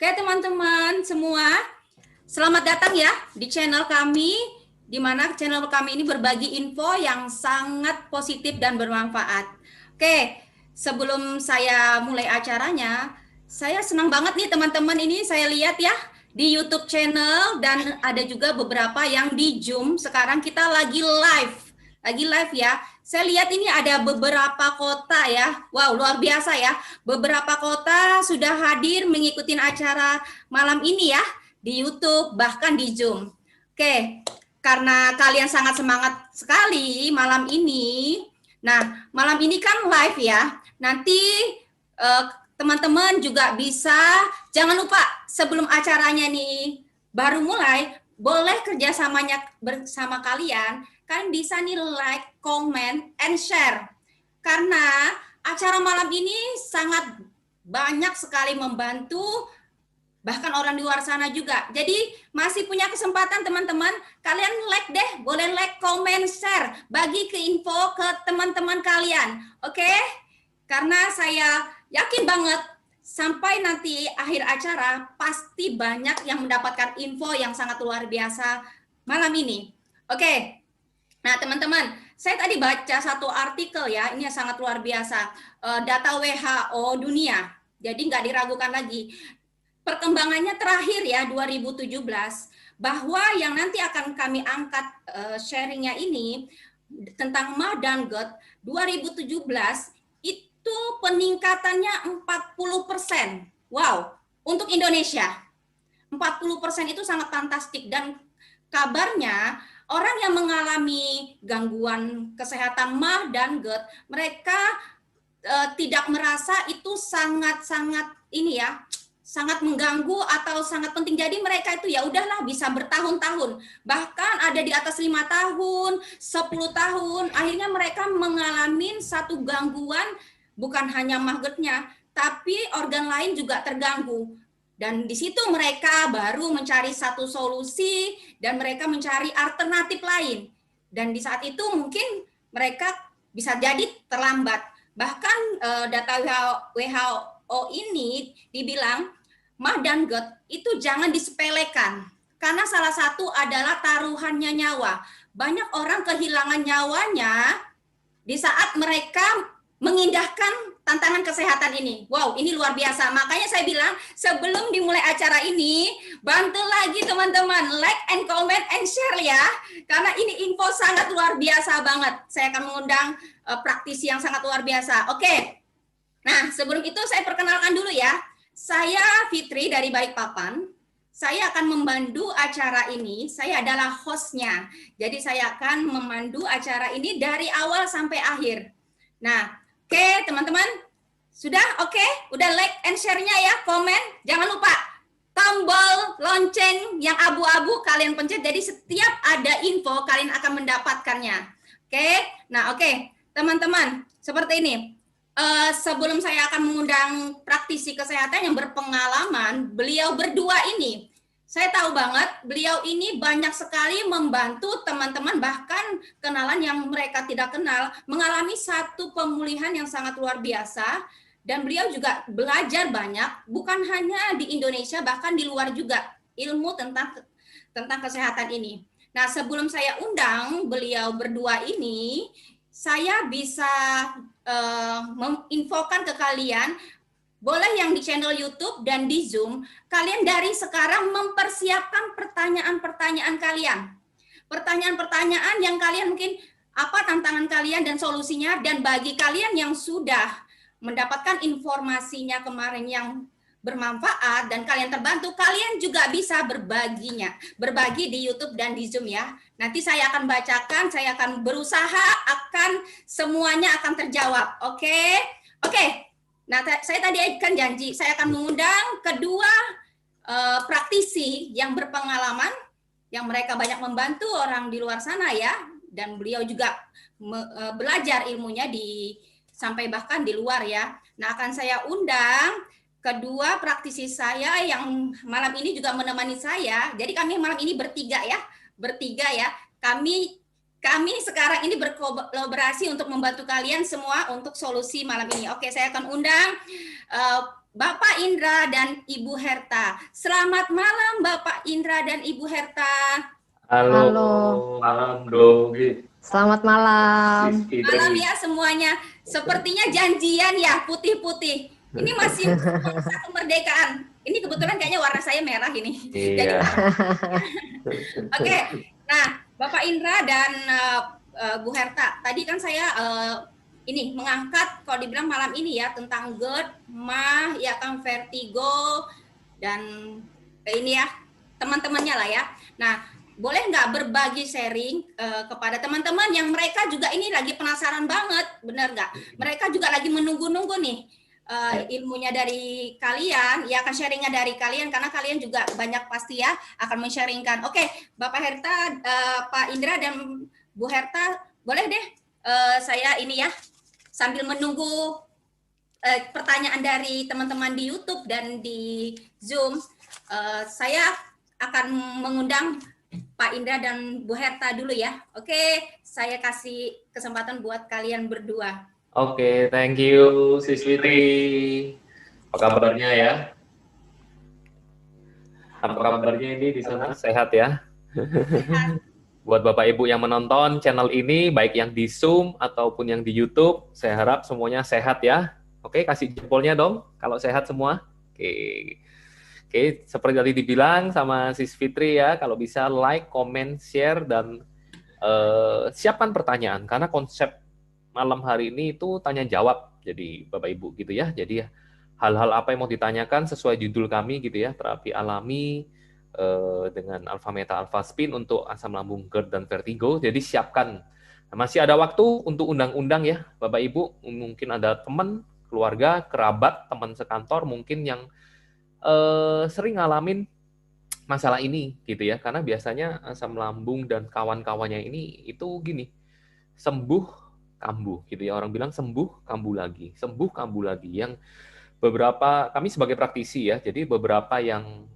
Oke teman-teman semua, selamat datang ya di channel kami, di mana channel kami ini berbagi info yang sangat positif dan bermanfaat. Oke, sebelum saya mulai acaranya, saya senang banget nih teman-teman, ini saya lihat ya di YouTube channel dan ada juga beberapa yang di Zoom. Sekarang kita lagi live ya. Saya lihat ini ada beberapa kota ya. Wow, luar biasa ya. Beberapa kota sudah hadir mengikuti acara malam ini ya di YouTube bahkan di Zoom. Oke, karena kalian sangat semangat sekali malam ini. Nah, malam ini kan live ya. Nanti teman-teman juga bisa, jangan lupa sebelum acaranya nih baru mulai, boleh kerjasamanya bersama kalian bisa nih like, comment, and share. Karena acara malam ini sangat banyak sekali membantu bahkan orang di luar sana juga. Jadi masih punya kesempatan teman-teman, kalian like deh, boleh like, comment, share, bagi ke info ke teman-teman kalian. Oke? Karena saya yakin banget sampai nanti akhir acara pasti banyak yang mendapatkan info yang sangat luar biasa malam ini. Oke. Nah, teman-teman, saya tadi baca satu artikel ya, ini sangat luar biasa, data WHO dunia, jadi nggak diragukan lagi. Perkembangannya terakhir ya, 2017, bahwa yang nanti akan kami angkat sharingnya ini, tentang MAH dan GERD, 2017, itu peningkatannya 40%. Wow, untuk Indonesia. 40% itu sangat fantastik, dan kabarnya orang yang mengalami gangguan kesehatan MAH dan GERD, mereka tidak merasa itu sangat-sangat ini ya, sangat mengganggu atau sangat penting. Jadi mereka itu ya udahlah bisa bertahun-tahun, bahkan ada di atas 5 tahun, 10 tahun, akhirnya mereka mengalami satu gangguan, bukan hanya MAH GERD-nya, tapi organ lain juga terganggu. Dan di situ mereka baru mencari satu solusi dan mereka mencari alternatif lain. Dan di saat itu mungkin mereka bisa jadi terlambat. Bahkan data WHO ini dibilang MAH dan GERD itu jangan disepelekan. Karena salah satu adalah taruhannya nyawa. Banyak orang kehilangan nyawanya di saat mereka mengindahkan tantangan kesehatan ini. Wow, ini luar biasa. Makanya saya bilang sebelum dimulai acara ini, bantu lagi teman-teman like and comment and share ya. Karena ini info sangat luar biasa banget. Saya akan mengundang praktisi yang sangat luar biasa. Oke. Nah, sebelum itu saya perkenalkan dulu ya. Saya Fitri dari Balikpapan. Saya akan memandu acara ini. Saya adalah hostnya. Jadi saya akan memandu acara ini dari awal sampai akhir. Nah, oke, teman-teman, sudah oke? Udah like and share-nya ya, komen. Jangan lupa tombol lonceng yang abu-abu kalian pencet. Jadi setiap ada info kalian akan mendapatkannya. Oke? Nah, oke, teman-teman, seperti ini. Sebelum saya akan mengundang praktisi kesehatan yang berpengalaman, beliau berdua ini, saya tahu banget beliau ini banyak sekali membantu teman-teman, bahkan kenalan yang mereka tidak kenal, mengalami satu pemulihan yang sangat luar biasa. Dan beliau juga belajar banyak, bukan hanya di Indonesia, bahkan di luar juga, ilmu tentang kesehatan ini. Nah, sebelum saya undang beliau berdua ini, saya bisa menginfokan ke kalian, boleh yang di channel YouTube dan di Zoom, kalian dari sekarang mempersiapkan pertanyaan-pertanyaan kalian. Pertanyaan-pertanyaan yang kalian mungkin apa tantangan kalian dan solusinya, dan bagi kalian yang sudah mendapatkan informasinya kemarin yang bermanfaat dan kalian terbantu, kalian juga bisa berbagi di YouTube dan di Zoom ya. Nanti saya akan bacakan, saya akan berusaha akan semuanya akan terjawab. Oke? Oke. Nah, saya tadi kan janji saya akan mengundang kedua praktisi yang berpengalaman, yang mereka banyak membantu orang di luar sana ya, dan beliau juga belajar ilmunya sampai bahkan di luar ya. Nah, akan saya undang kedua praktisi saya yang malam ini juga menemani saya. Jadi kami malam ini bertiga ya. Kami kami sekarang ini berkolaborasi untuk membantu kalian semua untuk solusi malam ini. Oke, saya akan undang Bapak Indra dan Ibu Herta. Selamat malam Bapak Indra dan Ibu Herta. Halo, Halo. malam Dogi. Selamat malam. Malam ya semuanya. Sepertinya janjian ya, putih-putih. Ini masih masa kemerdekaan. Ini kebetulan kayaknya warna saya merah ini. Jadi, Iya. Oke, nah Bapak Indra dan Bu Herta, tadi kan saya ini mengangkat kalau dibilang malam ini ya tentang GERD, MAH, ya kan vertigo dan ini ya teman-temannya lah ya. Nah, boleh nggak berbagi sharing kepada teman-teman yang mereka juga ini lagi penasaran banget, benar nggak? Mereka juga lagi menunggu-nunggu nih ilmunya dari kalian, ya akan sharingnya dari kalian karena kalian juga banyak pasti ya akan men-sharingkan. Oke, Bapak Herta, Pak Indra dan Bu Herta, boleh deh saya ini ya sambil menunggu pertanyaan dari teman-teman di YouTube dan di Zoom, saya akan mengundang Pak Indra dan Bu Herta dulu ya. Oke, saya kasih kesempatan buat kalian berdua. Oke, thank you, Sis Fitri. Apa kabarnya ya? Apa kabarnya ini di sana? Sehat ya? Sehat. Buat Bapak Ibu yang menonton channel ini, baik yang di Zoom ataupun yang di YouTube, saya harap semuanya sehat ya. Oke, kasih jempolnya dong, kalau sehat semua. Oke, seperti tadi dibilang sama Sis Fitri ya, kalau bisa like, comment, share, dan siapkan pertanyaan, karena konsep malam hari ini itu tanya jawab, jadi Bapak Ibu gitu ya. Jadi hal-hal apa yang mau ditanyakan sesuai judul kami gitu ya, terapi alami dengan alfa meta alfa spin untuk asam lambung GERD dan vertigo. Jadi siapkan. Nah, masih ada waktu untuk undang-undang ya Bapak Ibu. Mungkin ada teman, keluarga, kerabat, teman sekantor mungkin yang sering ngalamin masalah ini gitu ya, karena biasanya asam lambung dan kawan-kawannya ini itu gini, sembuh kambuh gitu ya, orang bilang sembuh kambuh lagi, sembuh kambuh lagi. Yang beberapa kami sebagai praktisi ya, jadi beberapa yang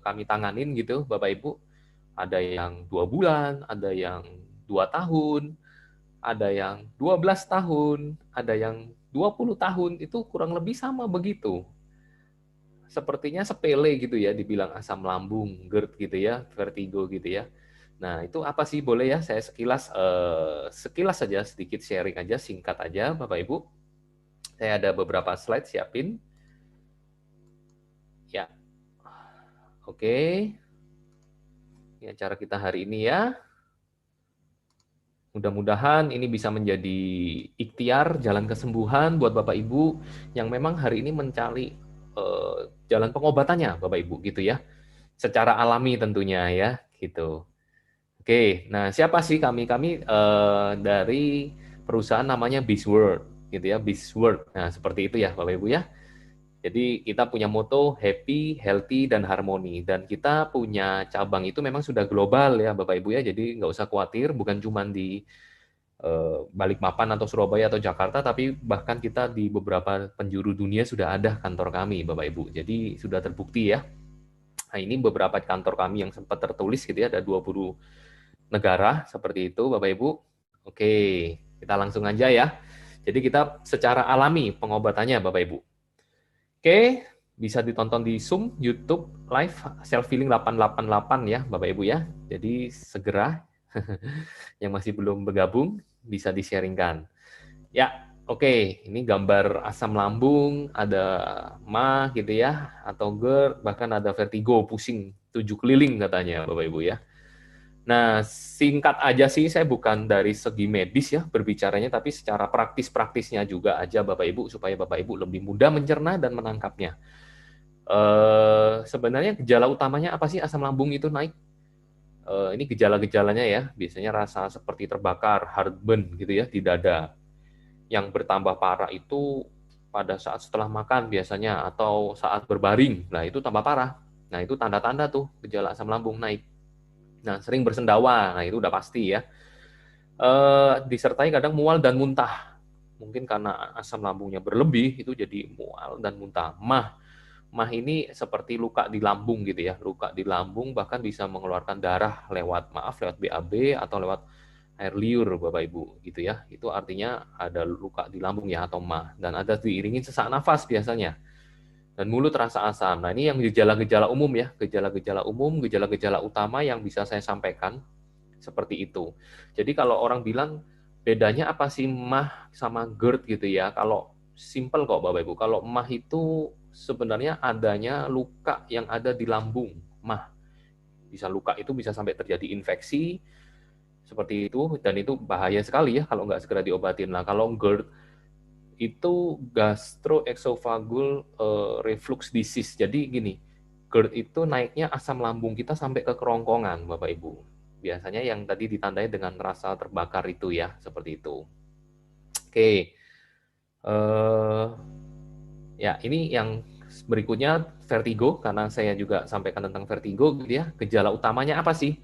kami tanganin gitu Bapak Ibu, ada yang 2 bulan, ada yang 2 tahun, ada yang 12 tahun, ada yang 20 tahun, itu kurang lebih sama begitu. Sepertinya sepele gitu ya, dibilang asam lambung, GERD gitu ya, vertigo gitu ya. Nah, itu apa sih, boleh ya saya sekilas saja, sedikit sharing aja, singkat aja Bapak Ibu. Saya ada beberapa slide siapin. Ya, oke. Ini acara kita hari ini ya. Mudah-mudahan ini bisa menjadi ikhtiar jalan kesembuhan buat Bapak Ibu yang memang hari ini mencari jalan pengobatannya Bapak Ibu gitu ya. Secara alami tentunya ya, gitu. Oke, nah siapa sih kami? Kami dari perusahaan namanya Bizworld, gitu ya, Bizworld. Nah seperti itu ya, Bapak Ibu ya. Jadi kita punya moto happy, healthy, dan harmoni. Dan kita punya cabang itu memang sudah global ya, Bapak Ibu ya. Jadi nggak usah khawatir, bukan cuma di Balikpapan atau Surabaya atau Jakarta, tapi bahkan kita di beberapa penjuru dunia sudah ada kantor kami, Bapak Ibu. Jadi sudah terbukti ya. Nah, ini beberapa kantor kami yang sempat tertulis gitu ya, ada 20 negara seperti itu Bapak Ibu. Oke, kita langsung aja ya. Jadi kita secara alami pengobatannya Bapak Ibu. Oke, bisa ditonton di Zoom, YouTube, live, Self Healing 888 ya Bapak Ibu ya. Jadi segera yang masih belum bergabung bisa di-sharingkan. Ya, oke, ini gambar asam lambung, ada MAH gitu ya, atau GERD, bahkan ada vertigo, pusing 7 keliling katanya Bapak Ibu ya. Nah, singkat aja sih, saya bukan dari segi medis ya berbicaranya, tapi secara praktis-praktisnya juga aja Bapak Ibu, supaya Bapak Ibu lebih mudah mencerna dan menangkapnya. Sebenarnya gejala utamanya apa sih asam lambung itu naik? Ini gejala-gejalanya ya, biasanya rasa seperti terbakar, heartburn gitu ya di dada. Yang bertambah parah itu pada saat setelah makan biasanya, atau saat berbaring, nah itu tambah parah. Nah itu tanda-tanda tuh gejala asam lambung naik. Nah sering bersendawa, nah itu udah pasti ya. Disertai kadang mual dan muntah. Mungkin karena asam lambungnya berlebih, itu jadi mual dan muntah. MAH ini seperti luka di lambung gitu ya, luka di lambung, bahkan bisa mengeluarkan darah lewat BAB atau lewat air liur Bapak Ibu gitu ya. Itu artinya ada luka di lambung ya atau MAH, dan ada diiringi sesak nafas biasanya. Dan mulut terasa asam. Nah, ini yang gejala-gejala umum ya, gejala-gejala umum, gejala-gejala utama yang bisa saya sampaikan seperti itu. Jadi kalau orang bilang bedanya apa sih MAH sama GERD gitu ya? Kalau simple kok Bapak Ibu. Kalau MAH itu sebenarnya adanya luka yang ada di lambung, MAH. Bisa luka itu bisa sampai terjadi infeksi seperti itu, dan itu bahaya sekali ya kalau nggak segera diobatin. Nah, kalau GERD itu gastroesophageal reflux disease. Jadi gini, GERD itu naiknya asam lambung kita sampai ke kerongkongan, Bapak Ibu. Biasanya yang tadi ditandai dengan rasa terbakar itu ya, seperti itu. Oke, ya ini yang berikutnya vertigo, karena saya juga sampaikan tentang vertigo gitu ya. Gejala utamanya apa sih?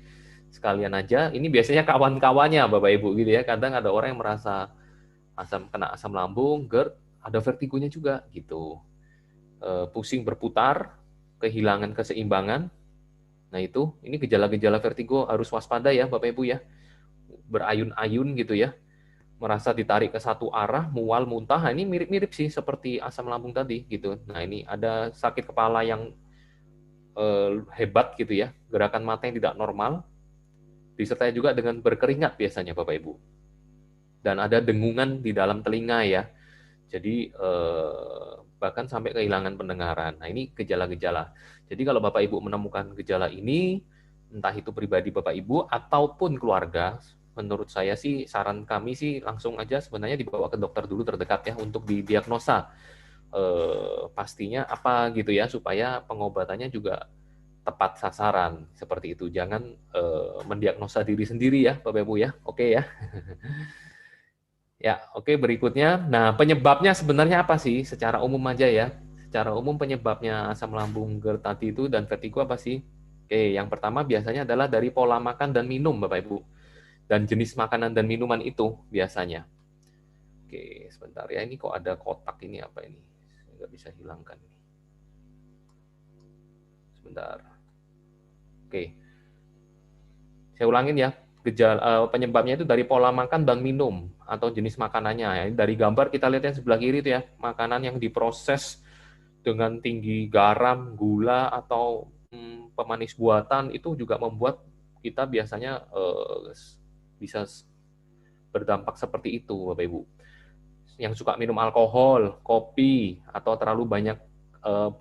Sekalian aja, ini biasanya kawan-kawannya Bapak Ibu gitu ya. Kadang ada orang yang merasa kena asam lambung, GERD, ada vertigonya juga gitu. Pusing berputar, kehilangan keseimbangan. Nah itu, ini gejala-gejala vertigo harus waspada ya Bapak Ibu ya. Berayun-ayun gitu ya, merasa ditarik ke satu arah, mual, muntah. Nah, ini mirip-mirip sih seperti asam lambung tadi gitu. Nah ini ada sakit kepala yang hebat gitu ya, gerakan mata yang tidak normal, disertai juga dengan berkeringat biasanya Bapak Ibu. Dan ada dengungan di dalam telinga ya. Jadi bahkan sampai kehilangan pendengaran. Nah ini gejala-gejala. Jadi kalau Bapak Ibu menemukan gejala ini, entah itu pribadi Bapak Ibu ataupun keluarga, menurut saya sih saran kami sih langsung aja sebenarnya dibawa ke dokter dulu terdekat ya untuk didiagnosa pastinya apa gitu ya, supaya pengobatannya juga tepat sasaran seperti itu. Jangan mendiagnosa diri sendiri ya Bapak Ibu ya. Oke ya. Ya, oke berikutnya. Nah, penyebabnya sebenarnya apa sih? Secara umum aja ya. Secara umum penyebabnya asam lambung, GERD tadi itu dan vertigo apa sih? Oke, yang pertama biasanya adalah dari pola makan dan minum, Bapak Ibu. Dan jenis makanan dan minuman itu biasanya. Oke, sebentar ya. Ini kok ada kotak ini apa ini? Saya nggak bisa hilangkan. Sebentar. Oke. Saya ulangin ya. Penyebabnya itu dari pola makan dan minum atau jenis makanannya ya. Dari gambar kita lihat yang sebelah kiri itu ya, makanan yang diproses dengan tinggi garam, gula atau pemanis buatan itu juga membuat kita biasanya bisa berdampak seperti itu Bapak Ibu. Yang suka minum alkohol, kopi atau terlalu banyak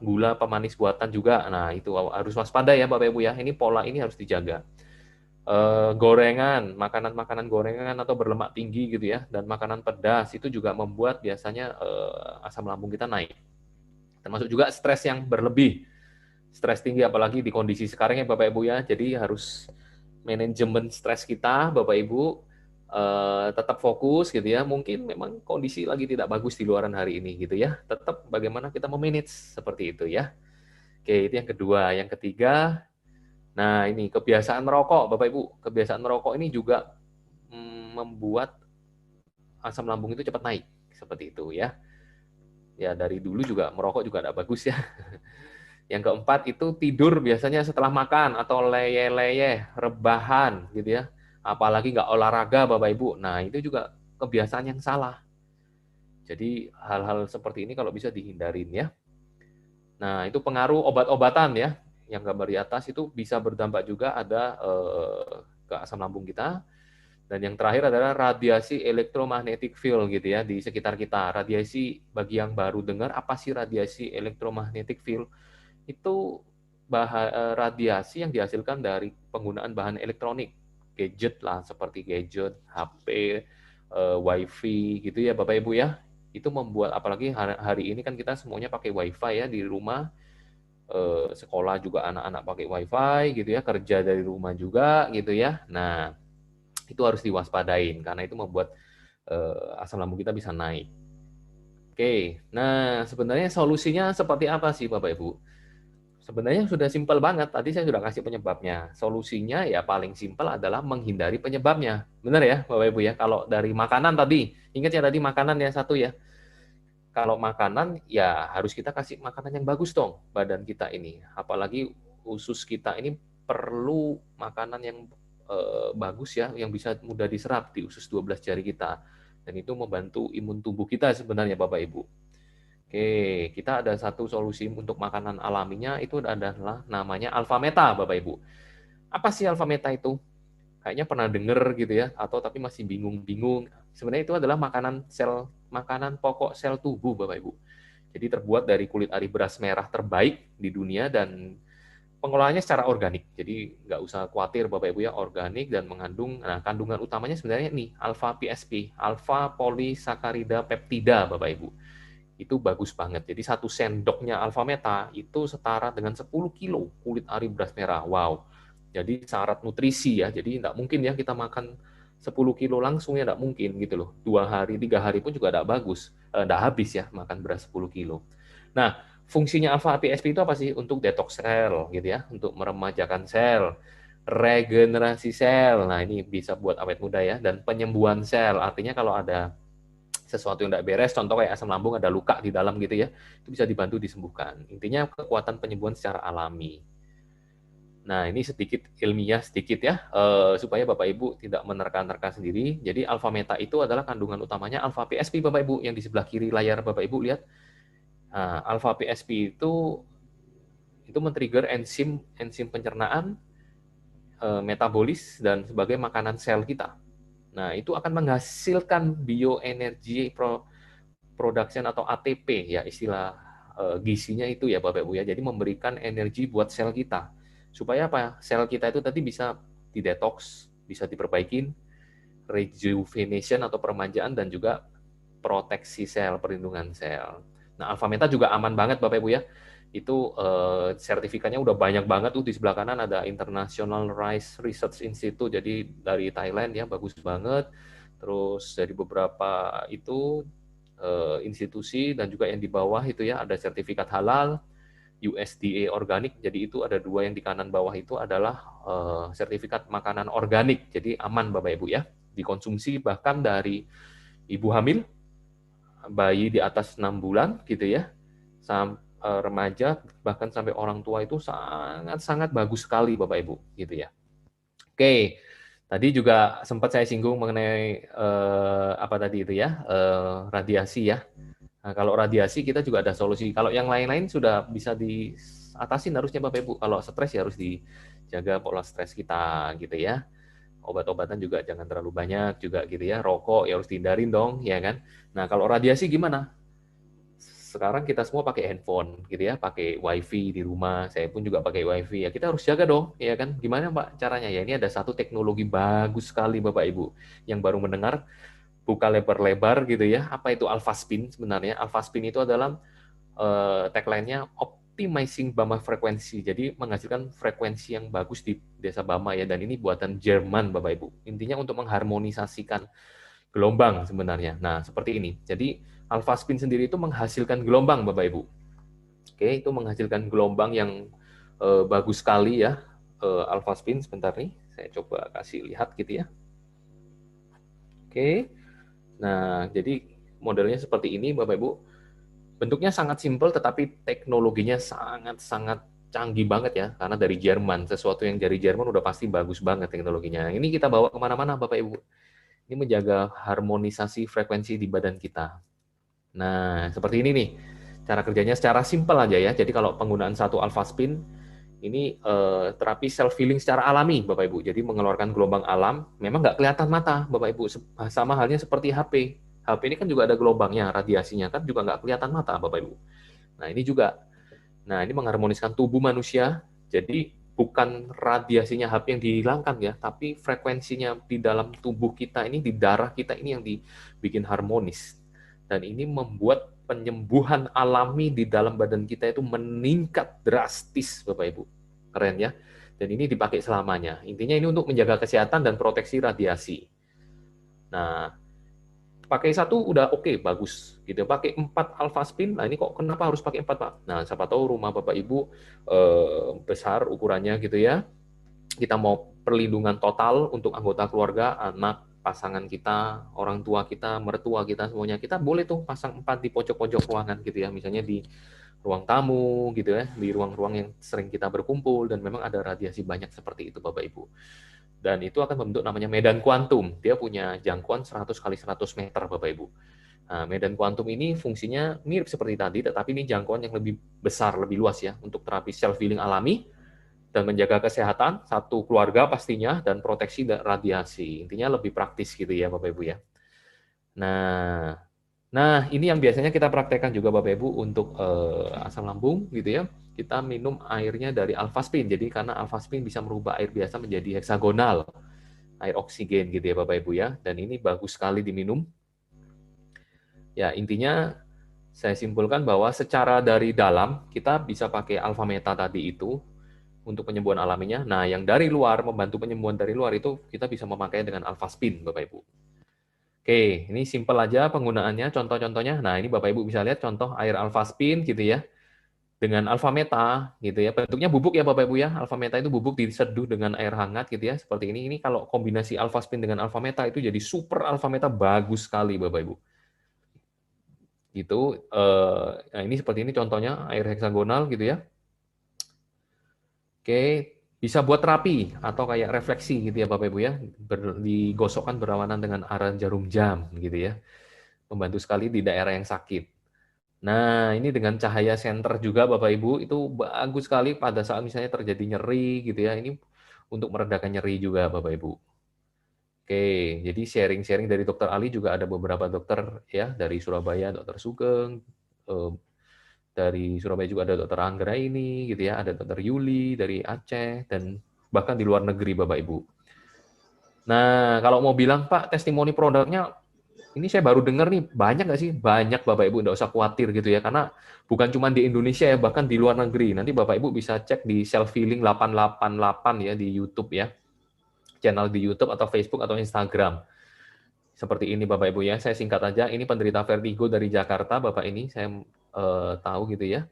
gula pemanis buatan juga. Nah, itu harus waspada ya Bapak Ibu ya. Ini pola ini harus dijaga. Gorengan, makanan-makanan gorengan atau berlemak tinggi gitu ya, dan makanan pedas itu juga membuat biasanya asam lambung kita naik. Termasuk juga stres yang berlebih, stres tinggi apalagi di kondisi sekarang ya Bapak Ibu ya. Jadi harus manajemen stres kita Bapak Ibu tetap fokus gitu ya. Mungkin memang kondisi lagi tidak bagus di luaran hari ini gitu ya. Tetap bagaimana kita memanage seperti itu ya. Oke, itu yang kedua. Yang ketiga, nah ini kebiasaan merokok, Bapak Ibu. Kebiasaan merokok ini juga membuat asam lambung itu cepat naik, seperti itu ya. Ya dari dulu juga merokok juga tidak bagus ya. Yang keempat itu tidur biasanya setelah makan atau leyeh-leyeh, rebahan gitu ya. Apalagi nggak olahraga Bapak Ibu. Nah itu juga kebiasaan yang salah. Jadi hal-hal seperti ini kalau bisa dihindarin ya. Nah itu pengaruh obat-obatan ya. Yang gambar di atas itu bisa berdampak juga ada ke asam lambung kita. Dan yang terakhir adalah radiasi electromagnetic field gitu ya di sekitar kita. Radiasi bagi yang baru dengar apa sih radiasi electromagnetic field? Itu radiasi yang dihasilkan dari penggunaan bahan elektronik, gadget lah seperti gadget, HP, WiFi gitu ya Bapak Ibu ya. Itu membuat apalagi hari ini kan kita semuanya pakai WiFi ya di rumah. Sekolah juga anak-anak pakai WiFi gitu ya, kerja dari rumah juga gitu ya. Nah, itu harus diwaspadain karena itu membuat asam lambung kita bisa naik. Oke, nah sebenarnya solusinya seperti apa sih Bapak Ibu? Sebenarnya sudah simpel banget, tadi saya sudah kasih penyebabnya. Solusinya ya paling simpel adalah menghindari penyebabnya. Benar ya Bapak Ibu ya, kalau dari makanan tadi, ingat ya tadi makanan ya satu ya. Kalau makanan ya harus kita kasih makanan yang bagus dong badan kita ini. Apalagi usus kita ini perlu makanan yang bagus ya, yang bisa mudah diserap di usus 12 jari kita. Dan itu membantu imun tubuh kita sebenarnya Bapak Ibu. Oke, kita ada satu solusi untuk makanan alaminya, itu adalah namanya alfa meta Bapak Ibu. Apa sih alfa meta itu? Kayaknya pernah denger gitu ya, atau tapi masih bingung-bingung. Sebenarnya itu adalah makanan pokok sel tubuh Bapak Ibu. Jadi terbuat dari kulit ari beras merah terbaik di dunia dan pengelolaannya secara organik. Jadi nggak usah khawatir Bapak Ibu ya, organik dan mengandung, nah kandungan utamanya sebenarnya nih, alfa PSP, alfa polisakarida peptida Bapak Ibu. Itu bagus banget. Jadi 1 sendoknya alfa meta itu setara dengan 10 kilo kulit ari beras merah. Wow. Jadi syarat nutrisi ya. Jadi nggak mungkin ya kita makan 10 kilo langsung ya, nggak mungkin gitu loh. 2 hari, 3 hari pun juga nggak bagus. Nggak habis ya makan beras 10 kilo. Nah, fungsinya alfa PSP itu apa sih? Untuk detox sel gitu ya, untuk meremajakan sel, regenerasi sel. Nah, ini bisa buat awet muda ya, dan penyembuhan sel. Artinya kalau ada sesuatu yang tidak beres, contoh kayak asam lambung, ada luka di dalam gitu ya, itu bisa dibantu disembuhkan. Intinya kekuatan penyembuhan secara alami. Nah, ini sedikit ilmiah sedikit ya, supaya Bapak Ibu tidak menerka-nerka sendiri. Jadi alfa meta itu adalah kandungan utamanya alfa PSP Bapak Ibu, yang di sebelah kiri layar Bapak Ibu lihat. Nah, alfa PSP itu men-trigger enzim pencernaan, metabolis dan sebagai makanan sel kita. Nah, itu akan menghasilkan bioenergi production atau ATP ya, istilah gizinya itu ya Bapak Ibu ya. Jadi memberikan energi buat sel kita. Supaya apa? Sel kita itu tadi bisa didetox, bisa diperbaikin, rejuvenation atau peremajaan, dan juga proteksi sel, perlindungan sel. Nah, alfa meta juga aman banget Bapak Ibu ya. Itu sertifikatnya udah banyak banget tuh, di sebelah kanan ada International Rice Research Institute, jadi dari Thailand ya, bagus banget. Terus dari beberapa itu institusi, dan juga yang di bawah itu ya ada sertifikat halal, USDA organik. Jadi itu ada 2 yang di kanan bawah itu adalah sertifikat makanan organik. Jadi aman Bapak Ibu ya, dikonsumsi bahkan dari ibu hamil, bayi di atas 6 bulan gitu ya, remaja, bahkan sampai orang tua, itu sangat-sangat bagus sekali Bapak Ibu gitu ya. Oke, tadi juga sempat saya singgung mengenai apa tadi itu ya, radiasi ya. Nah, kalau radiasi kita juga ada solusi. Kalau yang lain-lain sudah bisa diatasin harusnya Bapak Ibu. Kalau stres ya harus dijaga pola stres kita gitu ya. Obat-obatan juga jangan terlalu banyak juga gitu ya. Rokok ya harus dihindarin dong, ya kan. Nah, kalau radiasi gimana? Sekarang kita semua pakai handphone gitu ya, pakai wifi di rumah. Saya pun juga pakai wifi ya. Kita harus jaga dong, ya kan? Gimana Pak caranya? Ya, ini ada satu teknologi bagus sekali Bapak Ibu yang baru mendengar, buka lebar-lebar gitu ya. Apa itu alpha spin sebenarnya? Alpha spin itu adalah tagline-nya optimizing Bama frekuensi. Jadi menghasilkan frekuensi yang bagus di desa Bama ya, dan ini buatan Jerman Bapak Ibu. Intinya untuk mengharmonisasikan gelombang sebenarnya. Nah, seperti ini. Jadi alpha spin sendiri itu menghasilkan gelombang Bapak Ibu. Oke, itu menghasilkan gelombang yang bagus sekali ya. Alpha spin sebentar nih, saya coba kasih lihat gitu ya. Oke. Nah, jadi modelnya seperti ini Bapak Ibu. Bentuknya sangat simpel, tetapi teknologinya sangat-sangat canggih banget ya, karena dari Jerman. Sesuatu yang dari Jerman udah pasti bagus banget teknologinya. Ini kita bawa kemana-mana Bapak Ibu. Ini menjaga harmonisasi frekuensi di badan kita. Nah, seperti ini nih. Cara kerjanya secara simpel aja ya. Jadi kalau penggunaan satu alpha spin, ini terapi self-healing secara alami Bapak Ibu. Jadi mengeluarkan gelombang alam, memang nggak kelihatan mata Bapak Ibu. Sama halnya seperti HP. HP ini kan juga ada gelombangnya, radiasinya kan juga nggak kelihatan mata Bapak Ibu. Nah, ini juga. Nah, ini mengharmoniskan tubuh manusia. Jadi bukan radiasinya HP yang dihilangkan ya, tapi frekuensinya di dalam tubuh kita ini, di darah kita ini yang dibikin harmonis. Dan ini membuat penyembuhan alami di dalam badan kita itu meningkat drastis, Bapak Ibu. Keren ya. Dan ini dipakai selamanya. Intinya ini untuk menjaga kesehatan dan proteksi radiasi. Nah, pakai satu udah oke, bagus. Gitu. Pakai 4 alpha spin, nah ini kok kenapa harus pakai 4, Pak? Nah, siapa tahu rumah Bapak Ibu besar ukurannya gitu ya. Kita mau perlindungan total untuk anggota keluarga, anak, pasangan kita, orang tua kita, mertua kita, semuanya. Kita boleh tuh pasang 4 di pojok-pojok ruangan gitu ya. Misalnya di ruang tamu gitu ya, di ruang-ruang yang sering kita berkumpul dan memang ada radiasi banyak seperti itu Bapak Ibu. Dan itu akan membentuk namanya medan kuantum. Dia punya jangkauan 100 kali 100 meter, Bapak Ibu. Nah, medan kuantum ini fungsinya mirip seperti tadi, tetapi ini jangkauan yang lebih besar, lebih luas ya, untuk terapi self-healing alami, dan menjaga kesehatan, satu keluarga pastinya, dan proteksi dari radiasi. Intinya lebih praktis gitu ya, Bapak Ibu ya. Nah, ini yang biasanya kita praktekkan juga Bapak Ibu untuk asam lambung gitu ya. Kita minum airnya dari alfaspin. Jadi karena alfaspin bisa merubah air biasa menjadi heksagonal, air oksigen gitu ya Bapak Ibu ya. Dan ini bagus sekali diminum. Ya, intinya saya simpulkan bahwa secara dari dalam kita bisa pakai alfa meta tadi itu untuk penyembuhan alaminya. Nah, yang dari luar membantu penyembuhan dari luar itu kita bisa memakai dengan alfaspin Bapak Ibu. Oke, ini simpel aja penggunaannya, contoh-contohnya. Nah, ini Bapak Ibu bisa lihat contoh air alpha spin gitu ya, dengan alpha meta gitu ya. Bentuknya bubuk ya Bapak Ibu ya. Alpha meta itu bubuk diseduh dengan air hangat gitu ya, seperti ini. Ini kalau kombinasi alpha spin dengan alpha meta itu jadi super alpha meta, bagus sekali Bapak Ibu. Gitu. Nah, ini seperti ini contohnya air heksagonal gitu ya. Oke, bisa buat terapi atau kayak refleksi gitu ya Bapak Ibu ya. Digosokkan berlawanan dengan arah jarum jam gitu ya. Membantu sekali di daerah yang sakit. Nah, ini dengan cahaya senter juga Bapak Ibu, itu bagus sekali pada saat misalnya terjadi nyeri gitu ya. Ini untuk meredakan nyeri juga Bapak Ibu. Oke, jadi sharing-sharing dari Dokter Ali juga ada beberapa dokter ya, dari Surabaya Dokter Sugeng, dari Surabaya juga ada Dokter Anggra ini gitu ya, ada Dokter Yuli dari Aceh, dan bahkan di luar negeri Bapak Ibu. Nah, kalau mau bilang Pak, testimoni produknya ini saya baru dengar nih, banyak nggak sih? Banyak Bapak Ibu, nggak usah khawatir gitu ya, karena bukan cuma di Indonesia ya, bahkan di luar negeri. Nanti Bapak Ibu bisa cek di Self Healing 888 ya di YouTube ya, channel di YouTube atau Facebook atau Instagram. Seperti ini Bapak Ibu ya, saya singkat aja, ini penderita vertigo dari Jakarta, Bapak ini saya tahu gitu ya.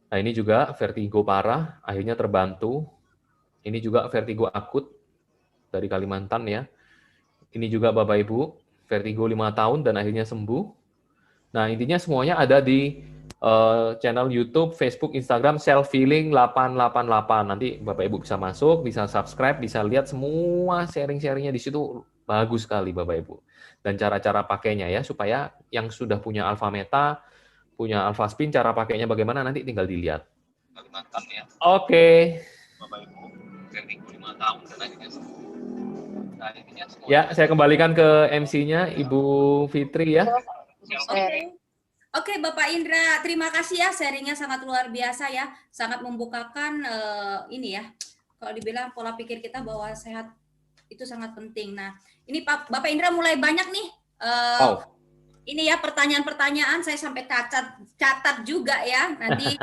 Nah ini juga vertigo parah, akhirnya terbantu. Ini juga vertigo akut dari Kalimantan ya. Ini juga Bapak Ibu, vertigo 5 tahun dan akhirnya sembuh. Nah, intinya semuanya ada di channel YouTube, Facebook, Instagram, Self Healing 888. Nanti Bapak Ibu bisa masuk, bisa subscribe, bisa lihat semua sharing-sharingnya di situ. Bagus sekali Bapak Ibu. Dan cara-cara pakainya ya, supaya yang sudah punya Alpha Meta, punya Alpha Spin, cara pakainya bagaimana nanti tinggal dilihat. Kalimantan ya. Oke. Bapak Ibu, vertigo 5 tahun dan akhirnya sembuh. Nah, intinya ya, saya kembalikan ke MC-nya, Ibu Fitri ya. Oke, Bapak Indra, terima kasih ya, sharingnya sangat luar biasa ya, sangat membukakan ini ya, kalau dibilang pola pikir kita bahwa sehat itu sangat penting. Nah, ini Bapak Indra mulai banyak nih, ini ya pertanyaan-pertanyaan, saya sampai catat juga ya, nanti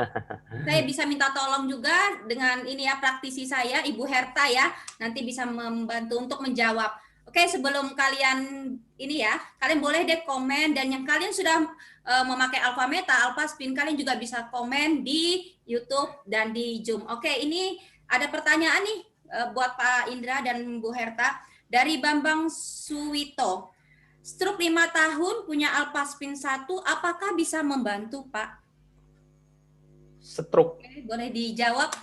saya bisa minta tolong juga dengan ini ya praktisi saya, Ibu Herta ya, nanti bisa membantu untuk menjawab. Oke, sebelum kalian ini ya, kalian boleh deh komen, dan yang kalian sudah memakai Alpha Meta, Alpha Spin, kalian juga bisa komen di YouTube dan di Zoom. Oke, ini ada pertanyaan nih buat Pak Indra dan Bu Herta dari Bambang Suwito. Stroke 5 tahun punya Alpha Spin 1, apakah bisa membantu, Pak? Stroke. Oke, boleh dijawab.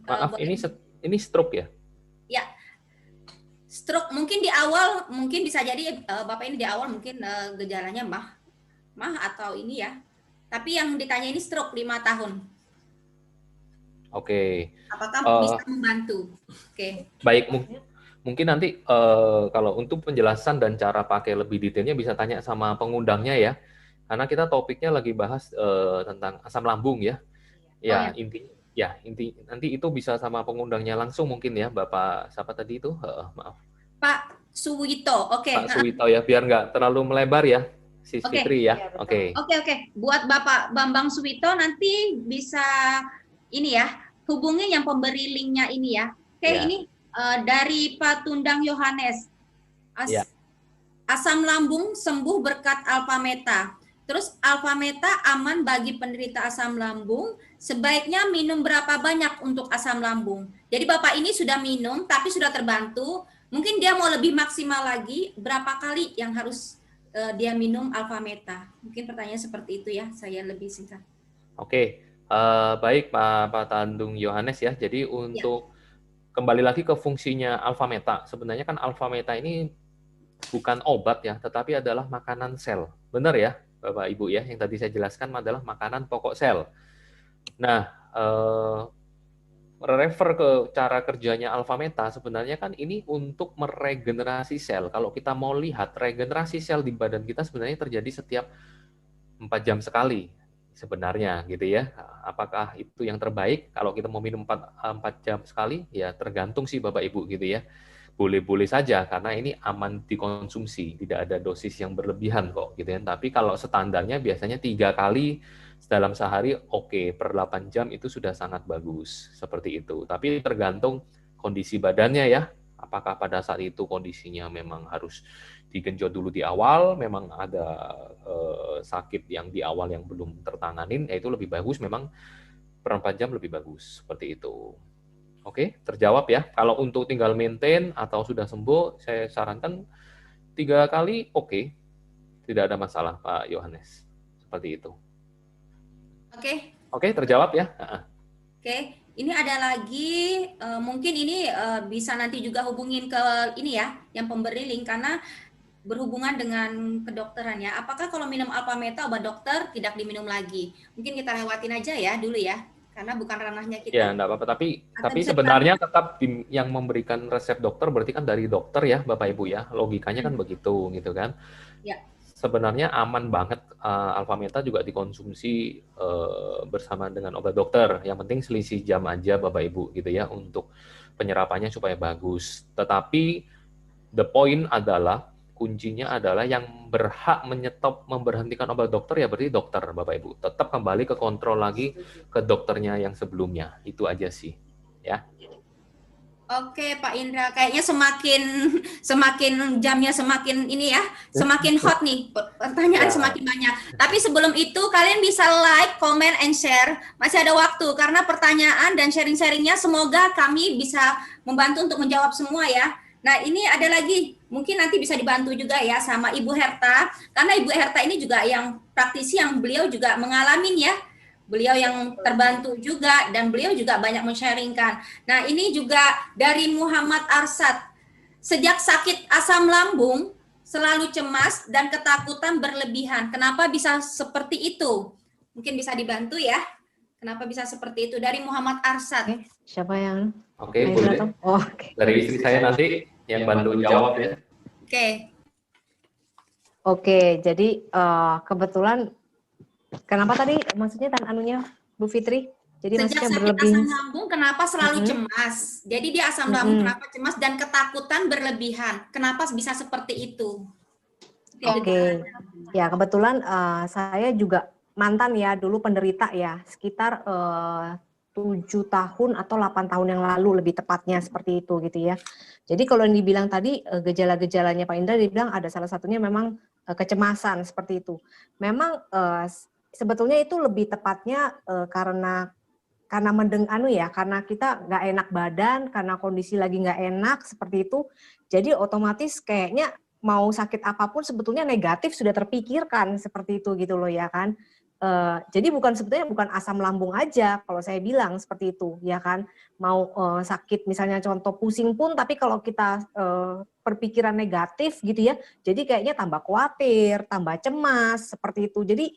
Maaf, ini stroke ya? Ya. Stroke mungkin di awal, mungkin bisa jadi Bapak ini di awal mungkin gejalanya mah atau ini ya. Tapi yang ditanya ini stroke 5 tahun. Oke. Apakah bisa membantu? Oke. Baik, mungkin nanti kalau untuk penjelasan dan cara pakai lebih detailnya bisa tanya sama pengundangnya ya. Karena kita topiknya lagi bahas tentang asam lambung ya. Ya, inti nanti itu bisa sama pengundangnya langsung mungkin ya, Bapak siapa tadi itu? Maaf. Pak Suwito. Oke. Pak Suwito ya, biar nggak terlalu melebar ya. Sis Fitri ya. Oke. Buat Bapak Bambang Suwito nanti bisa ini ya, hubungi yang pemberi linknya ini ya. Oke, ini dari Pak Tundang Yohanes. Asam lambung sembuh berkat Alpha Meta. Terus Alpha Meta aman bagi penderita asam lambung. Sebaiknya minum berapa banyak untuk asam lambung? Jadi Bapak ini sudah minum tapi sudah terbantu. Mungkin dia mau lebih maksimal lagi, berapa kali yang harus dia minum Alpha Meta? Mungkin pertanyaan seperti itu ya, saya lebih singkat. Oke, baik Pak Tandung Yohanes ya. Jadi untuk kembali lagi ke fungsinya alfa meta. Sebenarnya kan alfa meta ini bukan obat ya, tetapi adalah makanan sel. Benar ya, Bapak Ibu ya, yang tadi saya jelaskan adalah makanan pokok sel. Nah, refer ke cara kerjanya alfa meta, sebenarnya kan ini untuk meregenerasi sel. Kalau kita mau lihat, regenerasi sel di badan kita sebenarnya terjadi setiap 4 jam sekali sebenarnya gitu ya. Apakah itu yang terbaik kalau kita mau minum 4 jam sekali? Ya tergantung sih Bapak Ibu gitu ya. Boleh-boleh saja karena ini aman dikonsumsi, tidak ada dosis yang berlebihan kok gitu ya. Tapi kalau standarnya biasanya 3 kali dalam sehari, oke, per 8 jam itu sudah sangat bagus seperti itu. Tapi tergantung kondisi badannya ya. Apakah pada saat itu kondisinya memang harus digenjot dulu di awal, memang ada sakit yang di awal yang belum tertanganin, ya itu lebih bagus memang per 4 jam lebih bagus seperti itu. Oke, terjawab ya. Kalau untuk tinggal maintain atau sudah sembuh, saya sarankan 3 kali oke. Tidak ada masalah, Pak Yohanes. Seperti itu. Oke. Oke, terjawab ya. Oke, ini ada lagi, mungkin ini bisa nanti juga hubungin ke ini ya, yang pemberi link, karena berhubungan dengan kedokteran ya. Apakah kalau minum alfa meta obat dokter tidak diminum lagi? Mungkin kita lewatin aja ya dulu ya, karena bukan ranahnya kita. Ya, enggak apa-apa. Tapi bisa sebenarnya tetap yang memberikan resep dokter berarti kan dari dokter ya, Bapak Ibu ya. Logikanya kan begitu, gitu kan. Ya. Sebenarnya aman banget alfa meta juga dikonsumsi bersama dengan obat dokter. Yang penting selisih jam aja Bapak Ibu gitu ya untuk penyerapannya supaya bagus. Tetapi the point adalah kuncinya adalah yang berhak menyetop memberhentikan obat dokter ya berarti dokter Bapak Ibu. Tetap kembali ke kontrol lagi ke dokternya yang sebelumnya. Itu aja sih, ya. Oke, Pak Indra, kayaknya semakin jamnya semakin ini ya, semakin hot nih, pertanyaan semakin banyak. Tapi sebelum itu kalian bisa like, comment, and share. Masih ada waktu karena pertanyaan dan sharing-sharingnya semoga kami bisa membantu untuk menjawab semua ya. Nah, ini ada lagi, mungkin nanti bisa dibantu juga ya sama Ibu Herta, karena Ibu Herta ini juga yang praktisi yang beliau juga mengalami ya. Beliau yang terbantu juga dan beliau juga banyak men-sharingkan. Nah, ini juga dari Muhammad Arsad. Sejak sakit asam lambung selalu cemas dan ketakutan berlebihan. Kenapa bisa seperti itu? Mungkin bisa dibantu ya. Kenapa bisa seperti itu? Dari Muhammad Arsad. Siapa yang? Oke, boleh. Dari istri saya nanti yang bantu jawab ya. Oke, jadi kebetulan kenapa tadi maksudnya anunya Bu Fitri? Jadi sejak sakit asam lambung kenapa selalu cemas? Jadi dia asam lambung kenapa cemas dan ketakutan berlebihan? Kenapa bisa seperti itu? Oke. Ya, kebetulan saya juga mantan ya, dulu penderita ya, sekitar 7 tahun atau 8 tahun yang lalu lebih tepatnya seperti itu gitu ya. Jadi kalau yang dibilang tadi gejala-gejalanya Pak Indra dibilang ada salah satunya memang kecemasan seperti itu. Memang sebetulnya itu lebih tepatnya karena karena kita nggak enak badan, karena kondisi lagi nggak enak seperti itu, jadi otomatis kayaknya mau sakit apapun sebetulnya negatif sudah terpikirkan seperti itu gitu loh ya kan. Jadi sebetulnya bukan asam lambung aja kalau saya bilang seperti itu ya kan. Mau sakit misalnya contoh pusing pun, tapi kalau kita berpikiran negatif gitu ya, jadi kayaknya tambah khawatir, tambah cemas seperti itu. Jadi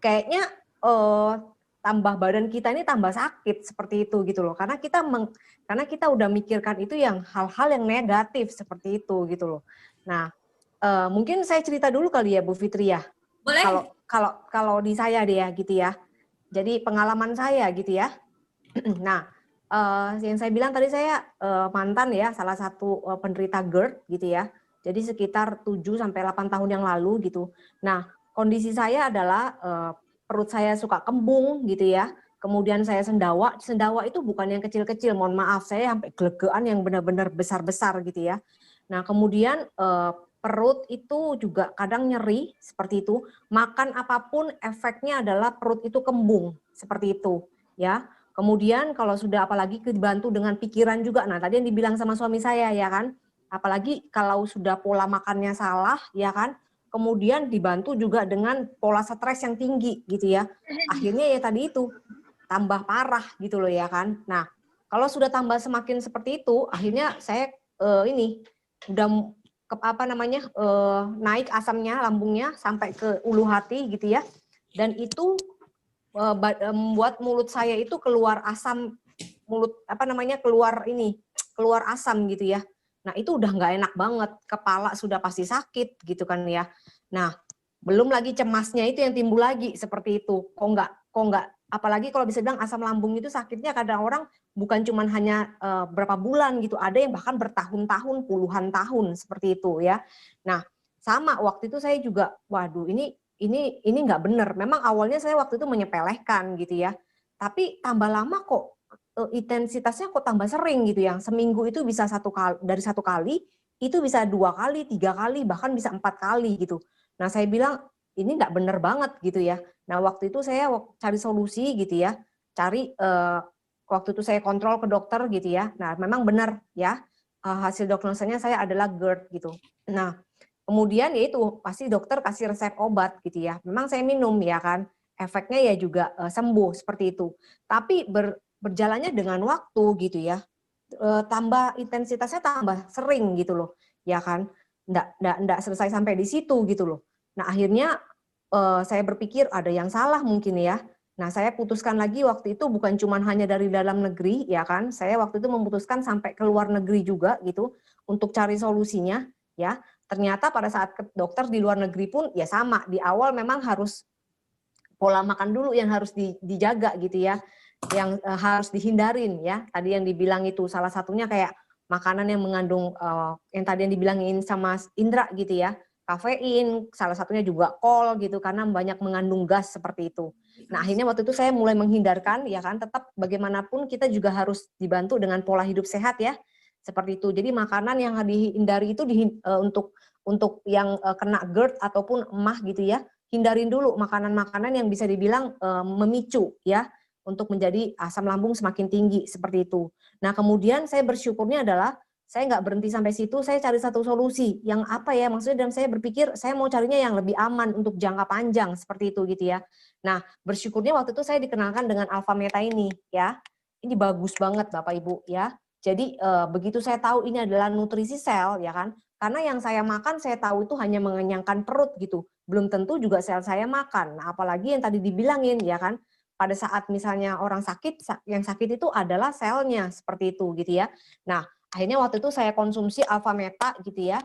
kayaknya tambah badan kita ini tambah sakit seperti itu gitu loh. Karena kita udah mikirkan itu yang hal-hal yang negatif seperti itu gitu loh. Nah, mungkin saya cerita dulu kali ya Bu Fitri ya. Boleh. Kalau di saya deh ya gitu ya. Jadi pengalaman saya gitu ya. Nah, yang saya bilang tadi saya mantan ya, salah satu penderita GERD gitu ya. Jadi sekitar 7-8 tahun yang lalu gitu. Nah, kondisi saya adalah perut saya suka kembung gitu ya. Kemudian saya sendawa itu bukan yang kecil-kecil, mohon maaf, saya sampai gelegean yang benar-benar besar-besar gitu ya. Nah, kemudian perut itu juga kadang nyeri seperti itu. Makan apapun efeknya adalah perut itu kembung seperti itu, ya. Kemudian kalau sudah apalagi dibantu dengan pikiran juga. Nah, tadi yang dibilang sama suami saya ya kan. Apalagi kalau sudah pola makannya salah ya kan. Kemudian dibantu juga dengan pola stres yang tinggi gitu ya. Akhirnya ya tadi itu tambah parah gitu loh ya kan. Nah, kalau sudah tambah semakin seperti itu, akhirnya saya ini udah naik asamnya, lambungnya sampai ke ulu hati gitu ya. Dan itu membuat mulut saya itu keluar asam, keluar asam gitu ya. Nah itu udah nggak enak banget, kepala sudah pasti sakit gitu kan ya. Nah belum lagi cemasnya itu yang timbul lagi seperti itu. Kok nggak, apalagi kalau bisa bilang asam lambung itu sakitnya kadang orang bukan cuma hanya berapa bulan gitu, ada yang bahkan bertahun-tahun, puluhan tahun seperti itu ya. Nah sama waktu itu saya juga, waduh ini nggak benar. Memang awalnya saya waktu itu menyepelekan gitu ya, tapi tambah lama kok intensitasnya kok tambah sering gitu, yang seminggu itu bisa dari satu kali itu bisa 2 kali, 3 kali, bahkan bisa 4 kali gitu. Nah saya bilang ini nggak benar banget gitu ya. Nah waktu itu saya cari solusi gitu ya, waktu itu saya kontrol ke dokter gitu ya. Nah memang benar ya, hasil diagnosanya saya adalah GERD gitu. Nah kemudian ya itu pasti dokter kasih resep obat gitu ya. Memang saya minum ya kan, efeknya ya juga sembuh seperti itu. Tapi berjalannya dengan waktu gitu ya, tambah intensitasnya tambah sering gitu loh, ya kan. Nggak selesai sampai di situ gitu loh. Nah akhirnya saya berpikir ada yang salah mungkin ya. Nah saya putuskan lagi waktu itu bukan cuma hanya dari dalam negeri ya kan. Saya waktu itu memutuskan sampai ke luar negeri juga gitu untuk cari solusinya ya. Ternyata pada saat ke dokter di luar negeri pun ya sama, di awal memang harus pola makan dulu yang harus dijaga gitu ya, yang harus dihindarin ya. Tadi yang dibilang itu salah satunya kayak makanan yang mengandung yang tadi yang dibilangin sama Indra gitu ya, kafein, salah satunya juga kol gitu karena banyak mengandung gas seperti itu. Nah akhirnya waktu itu saya mulai menghindarkan ya kan, tetap bagaimanapun kita juga harus dibantu dengan pola hidup sehat ya, seperti itu. Jadi makanan yang dihindari itu untuk yang kena GERD ataupun emah gitu ya, hindarin dulu makanan-makanan yang bisa dibilang memicu ya untuk menjadi asam lambung semakin tinggi seperti itu. Nah kemudian saya bersyukurnya adalah saya nggak berhenti sampai situ, saya cari satu solusi yang apa ya maksudnya, dan saya berpikir saya mau carinya yang lebih aman untuk jangka panjang seperti itu gitu ya. Nah bersyukurnya waktu itu saya dikenalkan dengan Alpha Meta ini ya, ini bagus banget Bapak Ibu ya. Jadi begitu saya tahu ini adalah nutrisi sel ya kan, karena yang saya makan saya tahu itu hanya mengenyangkan perut gitu, belum tentu juga sel saya makan. Nah, apalagi yang tadi dibilangin ya kan, pada saat misalnya orang sakit, yang sakit itu adalah selnya seperti itu ya. Nah, akhirnya waktu itu saya konsumsi Alpha Meta gitu ya,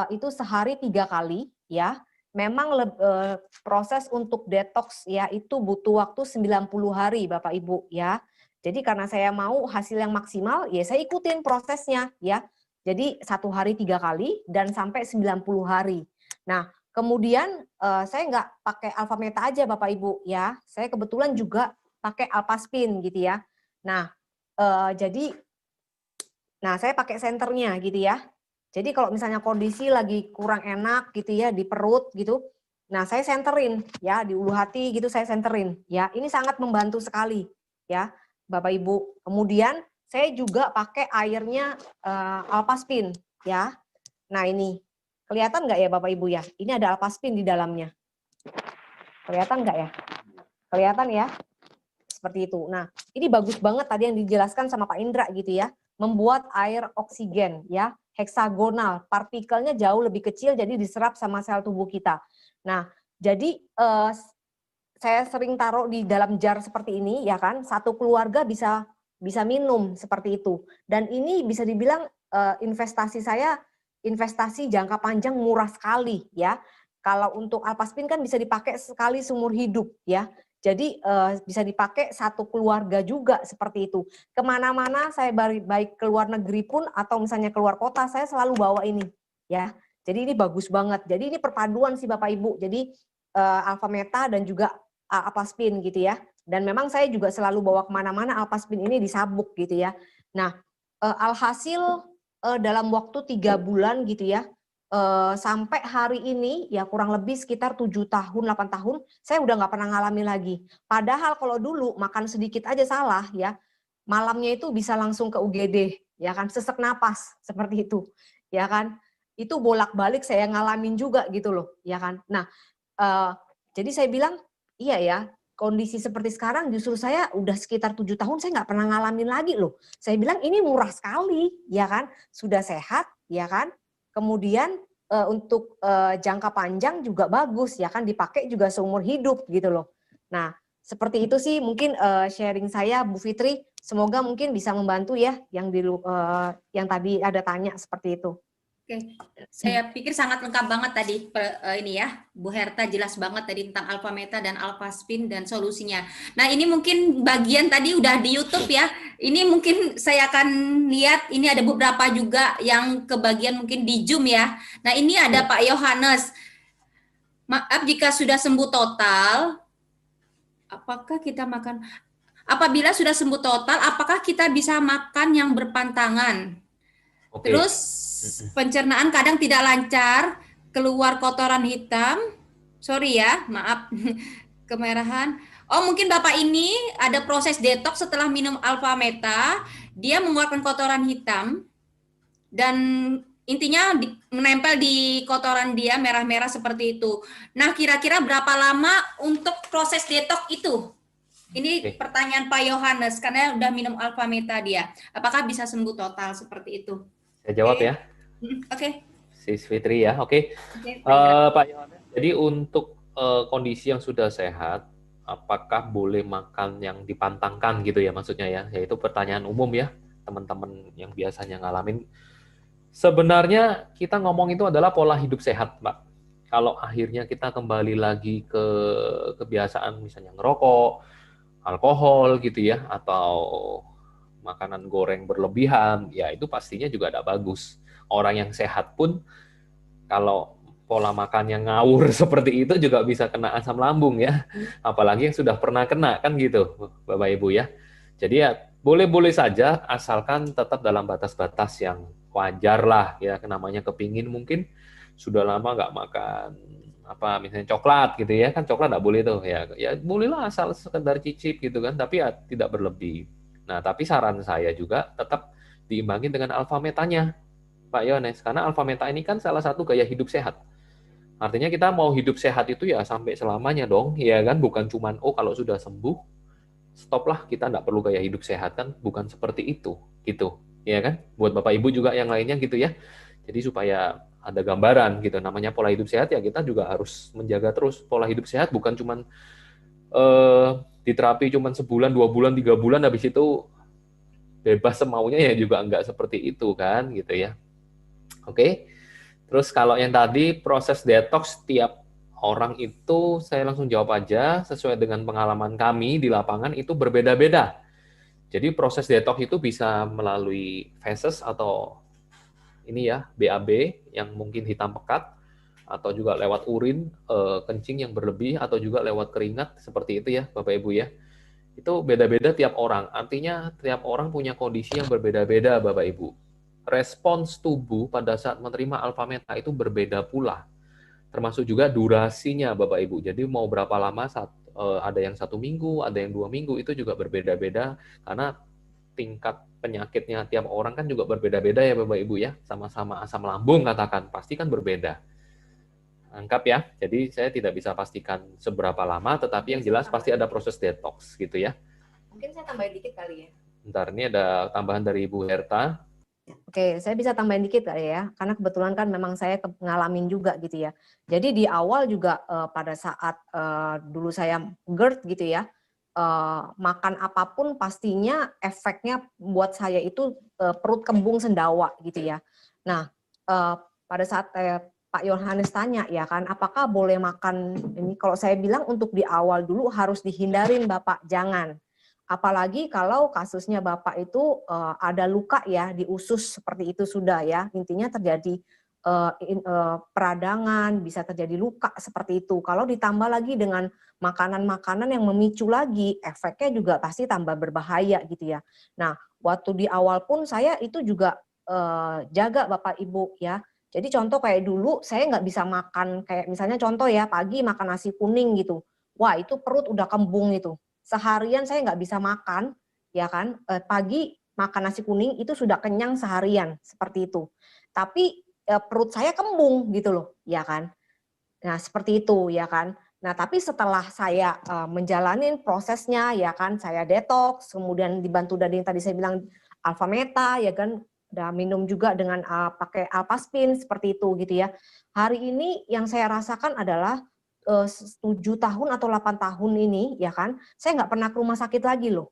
itu sehari 3 kali ya. Memang proses untuk detox ya itu butuh waktu 90 hari Bapak Ibu ya. Jadi karena saya mau hasil yang maksimal, ya saya ikutin prosesnya ya. Jadi 1 hari 3 kali dan sampai 90 hari. Nah, kemudian saya nggak pakai Alpha Meta aja Bapak Ibu ya. Saya kebetulan juga pakai Alphaspin gitu ya. Nah, saya pakai senternya gitu ya. Jadi kalau misalnya kondisi lagi kurang enak gitu ya di perut gitu, nah saya senterin ya di ulu hati gitu, saya senterin ya. Ini sangat membantu sekali ya Bapak Ibu. Kemudian saya juga pakai airnya Alphaspin ya. Nah ini kelihatan nggak ya Bapak Ibu ya? Ini ada Alphaspin di dalamnya. Kelihatan nggak ya? Kelihatan ya? Seperti itu. Nah ini bagus banget tadi yang dijelaskan sama Pak Indra gitu ya. Membuat air oksigen ya, heksagonal, partikelnya jauh lebih kecil jadi diserap sama sel tubuh kita. Nah jadi saya sering taruh di dalam jar seperti ini ya kan, satu keluarga bisa minum seperti itu. Dan ini bisa dibilang investasi saya, investasi jangka panjang murah sekali ya. Kalau untuk Alphaspin kan bisa dipakai sekali seumur hidup ya. Jadi bisa dipakai satu keluarga juga seperti itu. Kemana-mana saya baik ke luar negeri pun atau misalnya keluar kota, saya selalu bawa ini ya. Jadi ini bagus banget. Jadi ini perpaduan sih Bapak Ibu. Jadi Alpha Meta dan juga Alphaspin gitu ya. Dan memang saya juga selalu bawa kemana-mana Alphaspin ini di sabuk gitu ya. Nah, alhasil dalam waktu 3 bulan gitu ya, sampai hari ini ya kurang lebih sekitar 7 tahun, 8 tahun, saya udah nggak pernah ngalami lagi. Padahal kalau dulu makan sedikit aja salah ya, malamnya itu bisa langsung ke UGD, ya kan, sesek napas seperti itu, ya kan. Itu bolak-balik saya ngalamin juga gitu loh, ya kan. Nah, jadi saya bilang, iya ya, kondisi seperti sekarang justru saya udah sekitar 7 tahun saya nggak pernah ngalamin lagi loh. Saya bilang ini murah sekali, ya kan? Sudah sehat, ya kan? Kemudian untuk jangka panjang juga bagus, ya kan? Dipakai juga seumur hidup gitu loh. Nah, seperti itu sih mungkin sharing saya, Bu Fitri. Semoga mungkin bisa membantu ya yang tadi ada tanya seperti itu. Oke, saya pikir sangat lengkap banget tadi ini ya, Bu Herta jelas banget tadi tentang alpha meta dan alpha spin dan solusinya. Nah ini mungkin bagian tadi udah di YouTube ya. Ini mungkin saya akan lihat ini ada beberapa juga yang kebagian mungkin di Zoom ya. Nah ini ada Pak Yohanes. Maaf jika sudah sembuh total, apakah kita makan? Apabila sudah sembuh total, apakah kita bisa makan yang berpantangan? Oke. Terus pencernaan kadang tidak lancar, keluar kotoran hitam. Sorry ya, maaf. Kemerahan. Oh, mungkin Bapak ini ada proses detox setelah minum alpha meta, dia mengeluarkan kotoran hitam dan intinya menempel di kotoran dia merah-merah seperti itu. Nah, kira-kira berapa lama untuk proses detox itu? Ini pertanyaan Pak Yohanes karena udah minum alpha meta dia. Apakah bisa sembuh total seperti itu? Saya jawab ya. Oke. Sis Fitri ya, oke. Pak Yohanes, jadi untuk kondisi yang sudah sehat, apakah boleh makan yang dipantangkan gitu ya maksudnya ya? Yaitu pertanyaan umum ya, teman-teman yang biasanya ngalamin. Sebenarnya kita ngomong itu adalah pola hidup sehat, Mbak. Kalau akhirnya kita kembali lagi ke kebiasaan misalnya ngerokok, alkohol gitu ya, atau makanan goreng berlebihan, ya itu pastinya juga tidak bagus. Orang yang sehat pun kalau pola makan yang ngawur seperti itu juga bisa kena asam lambung ya. Apalagi yang sudah pernah kena kan gitu, Bapak Ibu ya. Jadi ya boleh-boleh saja asalkan tetap dalam batas-batas yang wajar lah ya. Namanya kepingin mungkin sudah lama nggak makan apa misalnya coklat gitu ya, kan coklat nggak boleh tuh ya. Ya bolehlah asal sekedar cicip gitu kan, tapi ya tidak berlebih. Nah, tapi saran saya juga tetap diimbangi dengan alfa metanya, Pak Yohanes, karena alfa meta ini kan salah satu gaya hidup sehat. Artinya kita mau hidup sehat itu ya sampai selamanya dong, ya kan? Bukan cuman, oh kalau sudah sembuh, stoplah, kita nggak perlu gaya hidup sehat kan? Bukan seperti itu, gitu. Ya kan? Buat Bapak Ibu juga yang lainnya gitu ya. Jadi supaya ada gambaran gitu, namanya pola hidup sehat ya kita juga harus menjaga terus pola hidup sehat, bukan cuman diterapi cuman sebulan, 2 bulan, 3 bulan, habis itu bebas semaunya ya juga nggak seperti itu kan gitu ya. Oke. Terus kalau yang tadi proses detox tiap orang itu saya langsung jawab aja sesuai dengan pengalaman kami di lapangan itu berbeda-beda. Jadi proses detox itu bisa melalui feses atau ini ya BAB yang mungkin hitam pekat, atau juga lewat urin kencing yang berlebih, atau juga lewat keringat seperti itu ya Bapak Ibu ya. Itu beda-beda tiap orang. Artinya tiap orang punya kondisi yang berbeda-beda Bapak Ibu. Respons tubuh pada saat menerima alpha meta itu berbeda pula. Termasuk juga durasinya Bapak Ibu. Jadi mau berapa lama ada yang 1 minggu, ada yang 2 minggu, itu juga berbeda-beda karena tingkat penyakitnya tiap orang kan juga berbeda-beda ya Bapak Ibu ya. Sama-sama asam lambung katakan, pasti kan berbeda. Lengkap ya. Jadi saya tidak bisa pastikan seberapa lama, tetapi yang jelas pasti ada proses detox gitu ya. Mungkin saya tambahin dikit kali ya. Bentar, ini ada tambahan dari Ibu Herta. Oke, saya bisa tambahin dikit kali ya, karena kebetulan kan memang saya ngalamin juga gitu ya. Jadi di awal juga pada saat dulu saya GERD gitu ya, makan apapun pastinya efeknya buat saya itu perut kembung sendawa gitu ya. Nah, pada saat Pak Yohanes tanya ya kan, apakah boleh makan ini? Kalau saya bilang untuk di awal dulu harus dihindarin Bapak, jangan. Apalagi kalau kasusnya Bapak itu ada luka ya di usus seperti itu sudah ya, intinya terjadi peradangan, bisa terjadi luka seperti itu. Kalau ditambah lagi dengan makanan-makanan yang memicu lagi, efeknya juga pasti tambah berbahaya gitu ya. Nah, waktu di awal pun saya itu juga jaga Bapak Ibu ya. Jadi contoh kayak dulu saya nggak bisa makan kayak misalnya contoh ya pagi makan nasi kuning gitu. Wah itu perut udah kembung itu. Seharian saya nggak bisa makan, ya kan? Pagi makan nasi kuning itu sudah kenyang seharian seperti itu. Tapi perut saya kembung gitu loh, ya kan? Nah seperti itu, ya kan? Nah, tapi setelah saya menjalani prosesnya, ya kan, saya detox, kemudian dibantu dari yang tadi saya bilang alpha meta, ya kan, udah minum juga dengan pakai alphaspin seperti itu gitu ya. Hari ini yang saya rasakan adalah 7 tahun atau 8 tahun ini, ya kan, saya nggak pernah ke rumah sakit lagi loh.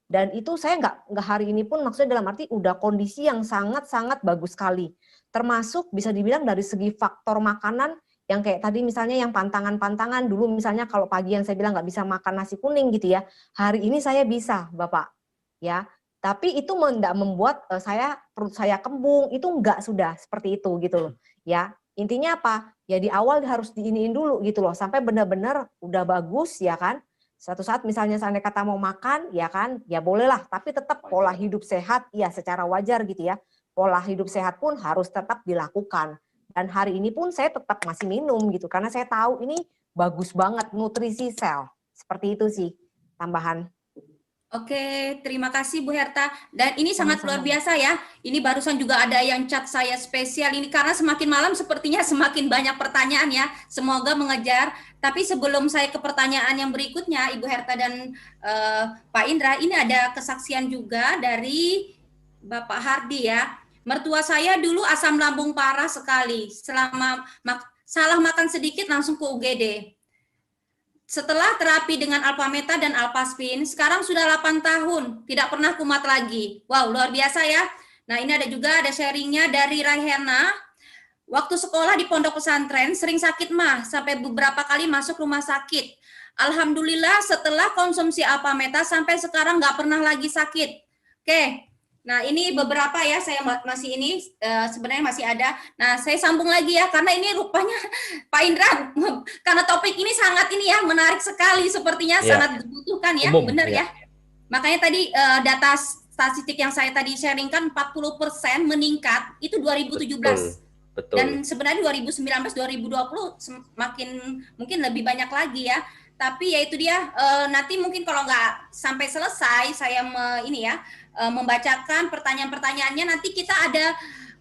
Dan itu saya nggak hari ini pun maksudnya dalam arti udah kondisi yang sangat-sangat bagus sekali. Termasuk bisa dibilang dari segi faktor makanan yang kayak tadi misalnya yang pantangan-pantangan dulu misalnya kalau pagi yang saya bilang nggak bisa makan nasi kuning gitu ya, hari ini saya bisa Bapak ya. Tapi itu tidak membuat perut saya kembung, itu enggak sudah seperti itu gitu loh ya. Intinya apa? Ya di awal harus diiniin dulu gitu loh sampai benar-benar udah bagus ya kan. Suatu saat misalnya seandainya kata mau makan ya kan, ya bolehlah tapi tetap pola hidup sehat ya secara wajar gitu ya. Pola hidup sehat pun harus tetap dilakukan. Dan hari ini pun saya tetap masih minum gitu karena saya tahu ini bagus banget nutrisi sel. Seperti itu sih tambahan. Oke, terima kasih Bu Herta. Dan ini sangat luar Sama-sama. biasa ya. Ini barusan juga ada yang chat saya spesial ini karena semakin malam sepertinya semakin banyak pertanyaan ya. Semoga mengejar. Tapi sebelum saya ke pertanyaan yang berikutnya, Ibu Herta dan Pak Indra, ini ada kesaksian juga dari Bapak Hardi ya. Mertua saya dulu asam lambung parah sekali. Salah makan sedikit langsung ke UGD. Setelah terapi dengan alpha meta dan alphaspin, sekarang sudah 8 tahun, tidak pernah kumat lagi. Wow, luar biasa ya. Nah, ini ada sharingnya dari Raihena. Waktu sekolah di pondok pesantren, sering sakit mah, sampai beberapa kali masuk rumah sakit. Alhamdulillah setelah konsumsi alpha meta, sampai sekarang nggak pernah lagi sakit. Oke, nah ini beberapa ya, saya masih ini sebenarnya masih ada. Nah, saya sambung lagi ya, karena ini rupanya Pak Indra, karena topik ini sangat ini ya, menarik sekali, sepertinya sangat dibutuhkan ya, benar ya. Makanya tadi data statistik yang saya tadi sharingkan 40% meningkat, itu 2017. Betul. Dan sebenarnya 2019, 2020 semakin mungkin lebih banyak lagi ya. Tapi ya itu dia, nanti mungkin kalau nggak sampai selesai, saya membacakan pertanyaan-pertanyaannya, nanti kita ada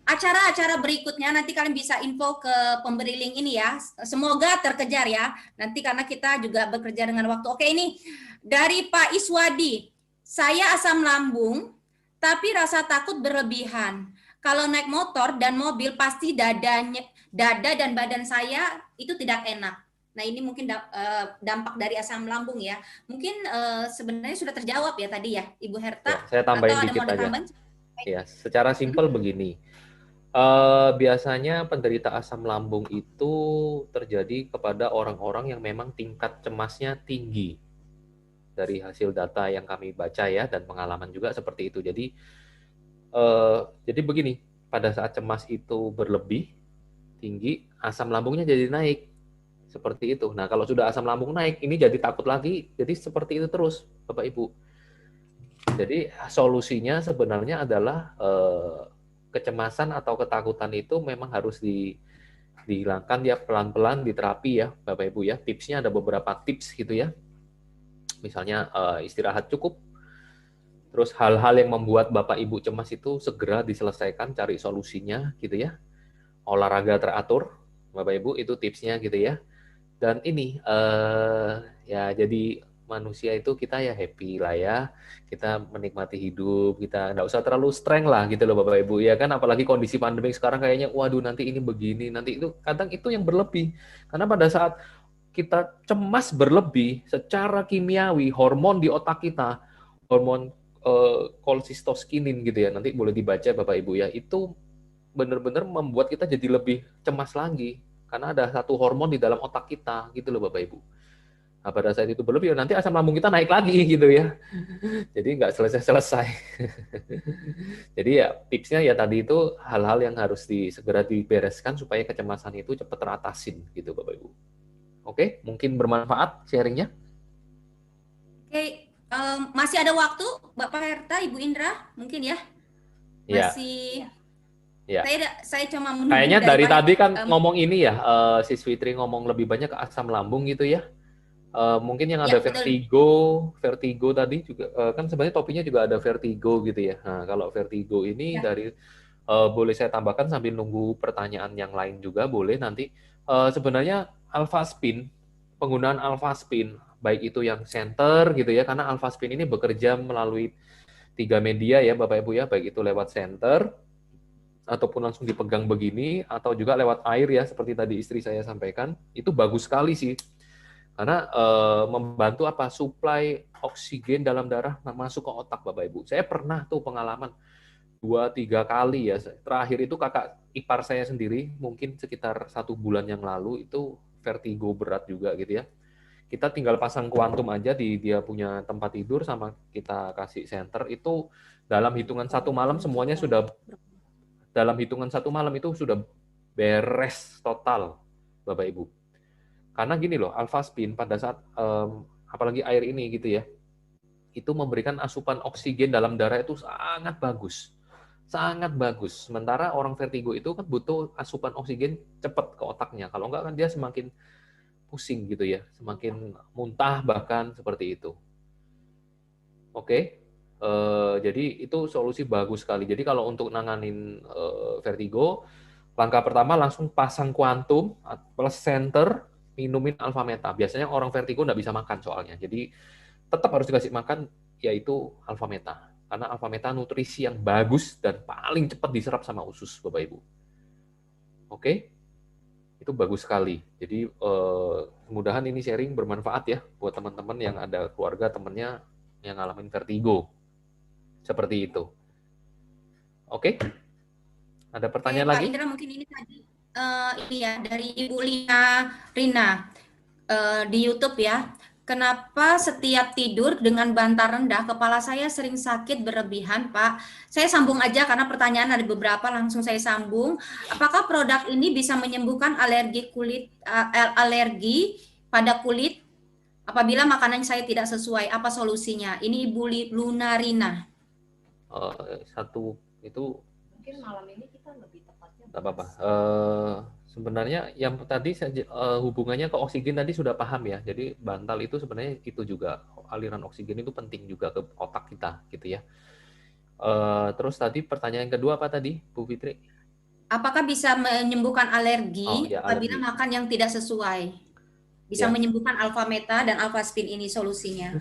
acara-acara berikutnya, nanti kalian bisa info ke pemberi link ini ya. Semoga terkejar ya, nanti karena kita juga bekerja dengan waktu. Oke, ini dari Pak Iswadi, saya asam lambung, tapi rasa takut berlebihan. Kalau naik motor dan mobil pasti dada dan badan saya itu tidak enak. Nah, ini mungkin dampak dari asam lambung ya. Mungkin sebenarnya sudah terjawab ya tadi ya, Ibu Herta. Ya, saya tambahin atau dikit ada aja. Ya, secara simpel begini. Biasanya penderita asam lambung itu terjadi kepada orang-orang yang memang tingkat cemasnya tinggi. Dari hasil data yang kami baca ya, dan pengalaman juga seperti itu. Jadi begini, pada saat cemas itu berlebih, tinggi, asam lambungnya jadi naik. Seperti itu. Nah, kalau sudah asam lambung naik, ini jadi takut lagi. Jadi seperti itu terus, Bapak Ibu. Jadi solusinya sebenarnya adalah kecemasan atau ketakutan itu memang harus dihilangkan ya pelan-pelan di terapi ya, Bapak Ibu ya. Tipsnya ada beberapa tips gitu ya. Misalnya istirahat cukup. Terus hal-hal yang membuat Bapak Ibu cemas itu segera diselesaikan, cari solusinya gitu ya. Olahraga teratur, Bapak Ibu, itu tipsnya gitu ya. Dan ini ya jadi manusia itu kita ya happy lah ya, kita menikmati hidup, kita nggak usah terlalu strength lah gitu loh Bapak Ibu ya kan, apalagi kondisi pandemi sekarang kayaknya waduh nanti ini begini, nanti itu, kadang itu yang berlebih. Karena pada saat kita cemas berlebih, secara kimiawi hormon di otak kita, hormon kolsistokinin gitu ya, nanti boleh dibaca Bapak Ibu ya, itu benar-benar membuat kita jadi lebih cemas lagi. Karena ada satu hormon di dalam otak kita, gitu loh Bapak Ibu. Nah, pada saat itu berlebih, nanti asam lambung kita naik lagi, gitu ya. Jadi nggak selesai-selesai. Jadi ya tipsnya ya tadi itu hal-hal yang harus segera dibereskan supaya kecemasan itu cepat teratasin, gitu Bapak Ibu. Oke, mungkin bermanfaat sharingnya. Oke, masih ada waktu, Bapak Herta, Ibu Indra, mungkin ya? Masih. Ya. Saya cuma menunggu. Kayaknya dari tadi kan ngomong ini ya, Sis Fitri ngomong lebih banyak ke asam lambung gitu ya. Mungkin yang ada vertigo tadi juga kan sebenarnya topiknya juga ada vertigo gitu ya. Nah, kalau vertigo ini dari boleh saya tambahkan sambil nunggu pertanyaan yang lain juga boleh nanti. Sebenarnya alphaspin penggunaan alpha spin, baik itu yang center gitu ya, karena alpha spin ini bekerja melalui 3 media ya Bapak Ibu ya, baik itu lewat center, ataupun langsung dipegang begini, atau juga lewat air ya, seperti tadi istri saya sampaikan, itu bagus sekali sih. Karena membantu apa? Suplai oksigen dalam darah masuk ke otak Bapak Ibu. Saya pernah tuh pengalaman 2-3 kali ya. Terakhir itu kakak ipar saya sendiri, mungkin sekitar 1 bulan yang lalu, itu vertigo berat juga gitu ya. Kita tinggal pasang kuantum aja di dia punya tempat tidur, sama kita kasih senter, itu dalam hitungan 1 malam semuanya sudah, dalam hitungan 1 malam itu sudah beres total Bapak Ibu. Karena gini loh, alpha spin pada saat apalagi air ini gitu ya, itu memberikan asupan oksigen dalam darah itu sangat bagus. Sangat bagus. Sementara orang vertigo itu kan butuh asupan oksigen cepat ke otaknya. Kalau enggak kan dia semakin pusing gitu ya, semakin muntah bahkan seperti itu. Oke. Jadi itu solusi bagus sekali. Jadi kalau untuk nanganin vertigo, langkah pertama langsung pasang kuantum plus center, minumin alpha meta. Biasanya orang vertigo nggak bisa makan soalnya. Jadi tetap harus dikasih makan, yaitu alpha meta. Karena alpha meta nutrisi yang bagus dan paling cepat diserap sama usus, Bapak Ibu. Oke? Itu bagus sekali. Jadi mudahan ini sharing bermanfaat ya buat teman-teman yang ada keluarga temannya yang ngalamin vertigo. Seperti itu. Oke? Ada pertanyaan lagi? Pak Indra, mungkin ini tadi ini ya dari Ibu Lina Rina di YouTube ya. Kenapa setiap tidur dengan bantal rendah kepala saya sering sakit berlebihan, Pak? Saya sambung aja karena pertanyaan ada beberapa, langsung saya sambung. Apakah produk ini bisa menyembuhkan alergi kulit, alergi pada kulit apabila makanan saya tidak sesuai? Apa solusinya? Ini Ibu Luna Rina. Satu itu Mungkin malam ini kita lebih tepatnya. nggak apa-apa. Sebenarnya yang tadi hubungannya ke oksigen tadi sudah paham ya. Jadi bantal itu sebenarnya itu juga aliran oksigen itu penting juga ke otak kita gitu ya. Terus tadi pertanyaan kedua apa tadi, Bu Fitri? Apakah bisa menyembuhkan alergi Ya, apabila alergi. makan yang tidak sesuai? Bisa Ya. menyembuhkan alpha meta dan alpha spin, ini solusinya.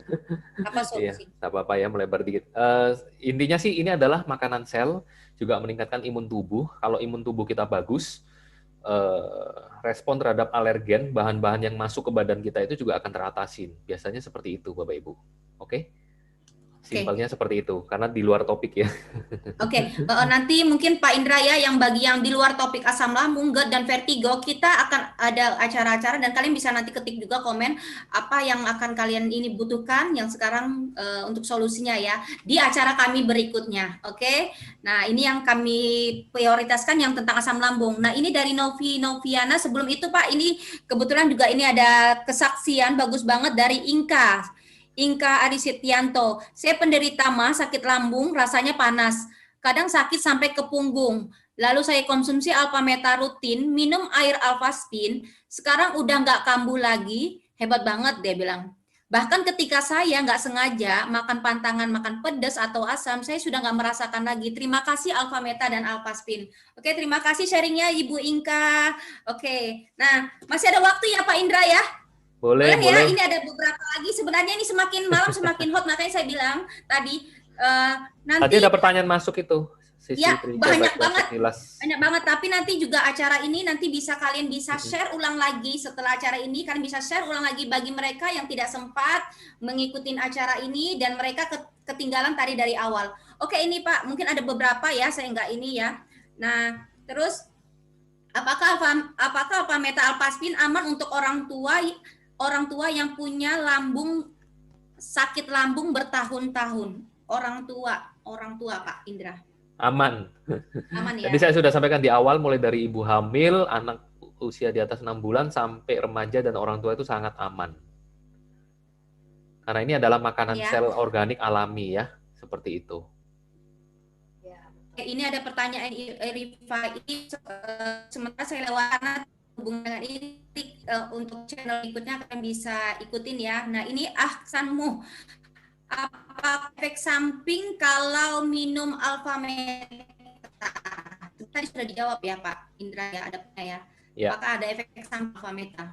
Apa Iya, solusi? nggak apa-apa ya, melebar dikit. Intinya sih ini adalah makanan sel, juga meningkatkan imun tubuh. Kalau imun tubuh kita bagus, respon terhadap alergen, bahan-bahan yang masuk ke badan kita itu juga akan teratasin. Biasanya seperti itu, Bapak Ibu. Oke? Simpelnya seperti itu, karena di luar topik ya. Oke, nanti mungkin Pak Indra ya, yang bagi yang di luar topik asam lambung, GERD, dan vertigo, kita akan ada acara-acara dan kalian bisa nanti ketik juga komen apa yang akan kalian ini butuhkan yang sekarang untuk solusinya ya di acara kami berikutnya. Oke, nah ini yang kami prioritaskan yang tentang asam lambung. Nah ini dari Noviana. Sebelum itu Pak, ini kebetulan juga ini ada kesaksian bagus banget dari Inka Arisetianto. Saya penderita MA, sakit lambung, rasanya panas. Kadang sakit sampai ke punggung. Lalu saya konsumsi alpha meta rutin, minum air alpha spin, sekarang udah nggak kambuh lagi, hebat banget dia bilang. Bahkan ketika saya nggak sengaja makan pantangan, makan pedas atau asam, saya sudah nggak merasakan lagi. Terima kasih alpha meta dan alpha spin. Oke, terima kasih sharingnya Ibu Inka. Oke, nah masih ada waktu ya Pak Indra ya? Boleh, Boleh ya, boleh. ini ada beberapa lagi. Sebenarnya ini semakin malam semakin hot, makanya saya bilang tadi Tadi nanti ada pertanyaan masuk itu. Sisi ya Trija banyak baca banget, sekilas. banyak banget. Tapi nanti juga acara ini nanti kalian bisa share ulang lagi setelah acara ini. Kalian bisa share ulang lagi bagi mereka yang tidak sempat mengikuti acara ini dan mereka ketinggalan tadi dari awal. Oke, ini Pak, mungkin ada beberapa ya, saya nggak ini ya. Nah, terus apakah alpha meta alpha spin aman untuk orang tua yang punya sakit lambung bertahun-tahun? Orang tua Pak Indra. Aman. Aman ya. Jadi saya sudah sampaikan di awal, mulai dari ibu hamil, anak usia di atas 6 bulan, sampai remaja dan orang tua itu sangat aman. Karena ini adalah makanan sel organik alami ya, seperti itu. Ini ada pertanyaan Rifai, sementara saya lewat hubungan dengan ini untuk channel berikutnya kalian bisa ikutin ya. Nah ini Ahsanmu, apa efek samping kalau minum alpha meta? Tadi sudah dijawab ya Pak Indra ya, ada ya. Apakah ada efek samping alpha meta?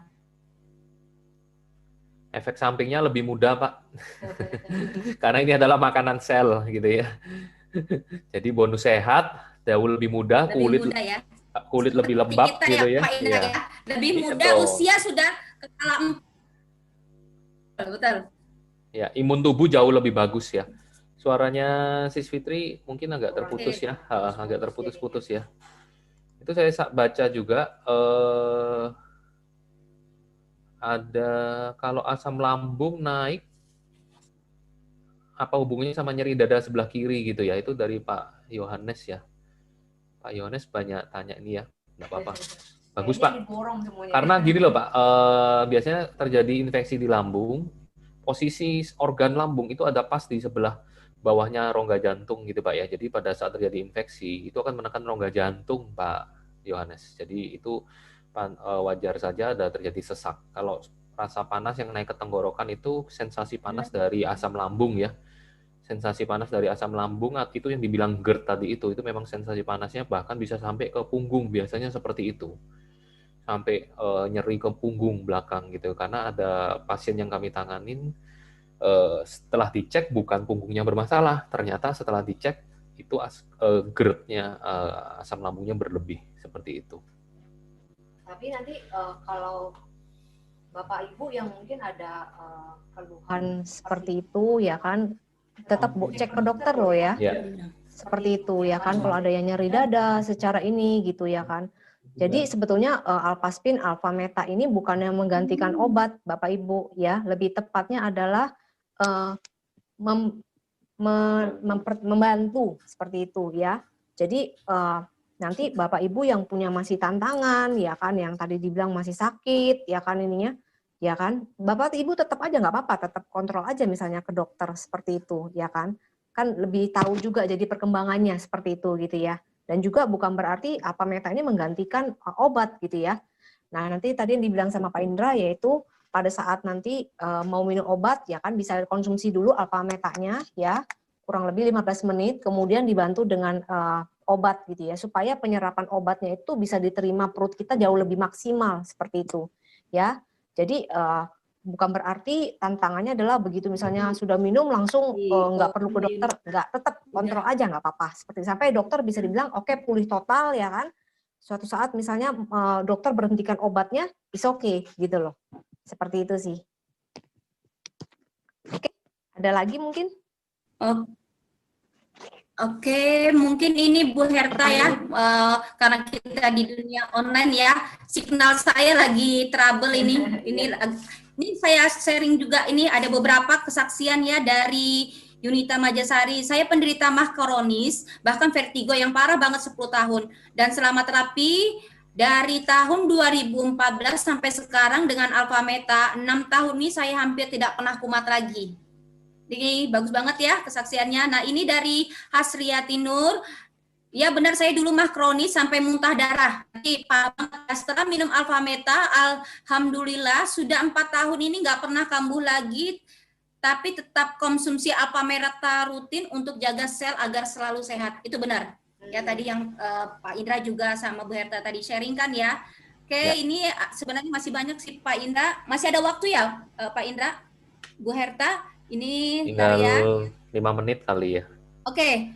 Efek sampingnya lebih mudah, Pak. Karena ini adalah makanan sel gitu ya. Jadi bonus sehat, jauh lebih mudah, Lebih mudah ya. kulit lebih Seperti lembab kita ya gitu ya. Pak Indra Iya. ya. Lebih muda Betul. usia sudah kepala betul. Ya, imun tubuh jauh lebih bagus ya. Suaranya Sis Fitri mungkin agak terputus ya, agak terputus-putus ya. Itu saya baca juga ada kalau asam lambung naik apa hubungannya sama nyeri dada sebelah kiri gitu ya? Itu dari Pak Yohanes ya. Pak Yohanes banyak tanya ini ya, nggak apa-apa. Bagus Pak. Karena gini loh Pak, biasanya terjadi infeksi di lambung, posisi organ lambung itu ada pas di sebelah bawahnya rongga jantung gitu Pak ya. Jadi pada saat terjadi infeksi itu akan menekan rongga jantung Pak Yohanes. Jadi itu wajar saja ada terjadi sesak. Kalau rasa panas yang naik ke tenggorokan itu sensasi panas dari asam lambung ya. Sensasi panas dari asam lambung itu yang dibilang GERD tadi itu memang sensasi panasnya bahkan bisa sampai ke punggung, biasanya seperti itu. Sampai nyeri ke punggung belakang gitu. Karena ada pasien yang kami tanganin setelah dicek bukan punggungnya bermasalah, ternyata setelah dicek itu GERD-nya asam lambungnya berlebih seperti itu. Tapi nanti kalau Bapak Ibu yang mungkin ada keluhan seperti itu ya kan tetap cek ke dokter loh ya. Seperti itu ya kan, kalau ada yang nyeri dada secara ini gitu ya kan. Jadi sebetulnya Alpaspin, Alfameta ini bukannya menggantikan obat Bapak Ibu ya, lebih tepatnya adalah membantu seperti itu ya. Jadi nanti Bapak Ibu yang punya masih tantangan ya kan, yang tadi dibilang masih sakit ya kan ininya, ya kan, Bapak Ibu tetap aja nggak apa-apa, tetap kontrol aja misalnya ke dokter seperti itu ya kan lebih tahu juga jadi perkembangannya seperti itu gitu ya. Dan juga bukan berarti Alfameta ini menggantikan obat gitu ya. Nah nanti tadi yang dibilang sama Pak Indra yaitu pada saat nanti mau minum obat ya kan bisa konsumsi dulu Alfametanya ya kurang lebih 15 menit kemudian dibantu dengan obat gitu ya supaya penyerapan obatnya itu bisa diterima perut kita jauh lebih maksimal seperti itu ya. Jadi bukan berarti tantangannya adalah begitu misalnya sudah minum langsung nggak perlu ke dokter, nggak, tetap kontrol aja nggak apa-apa. Seperti sampai dokter bisa dibilang oke pulih total ya kan. Suatu saat misalnya dokter berhentikan obatnya, is oke gitu loh. Seperti itu sih. Oke, ada lagi mungkin? Oke, mungkin ini Bu Herta ya, karena kita di dunia online ya, signal saya lagi trouble ini. Ini saya sharing juga, ini ada beberapa kesaksian ya dari Yunita Majasari. Saya penderita MAH kronis, bahkan vertigo yang parah banget 10 tahun. Dan selama terapi dari tahun 2014 sampai sekarang dengan Alfameta, 6 tahun ini saya hampir tidak pernah kumat lagi. Ini bagus banget ya kesaksiannya. Nah ini dari Hasriati Nur. Ya benar, saya dulu mah kronis sampai muntah darah. Setelah minum Alfameta, alhamdulillah sudah 4 tahun ini nggak pernah kambuh lagi, tapi tetap konsumsi Alfameta rutin untuk jaga sel agar selalu sehat. Itu benar. Ya tadi yang Pak Indra juga sama Bu Herta tadi sharing kan ya. Oke, ya. Ini sebenarnya masih banyak sih Pak Indra. Masih ada waktu ya Pak Indra, Bu Herta. Ini tinggal ya. 5 menit kali ya. Oke.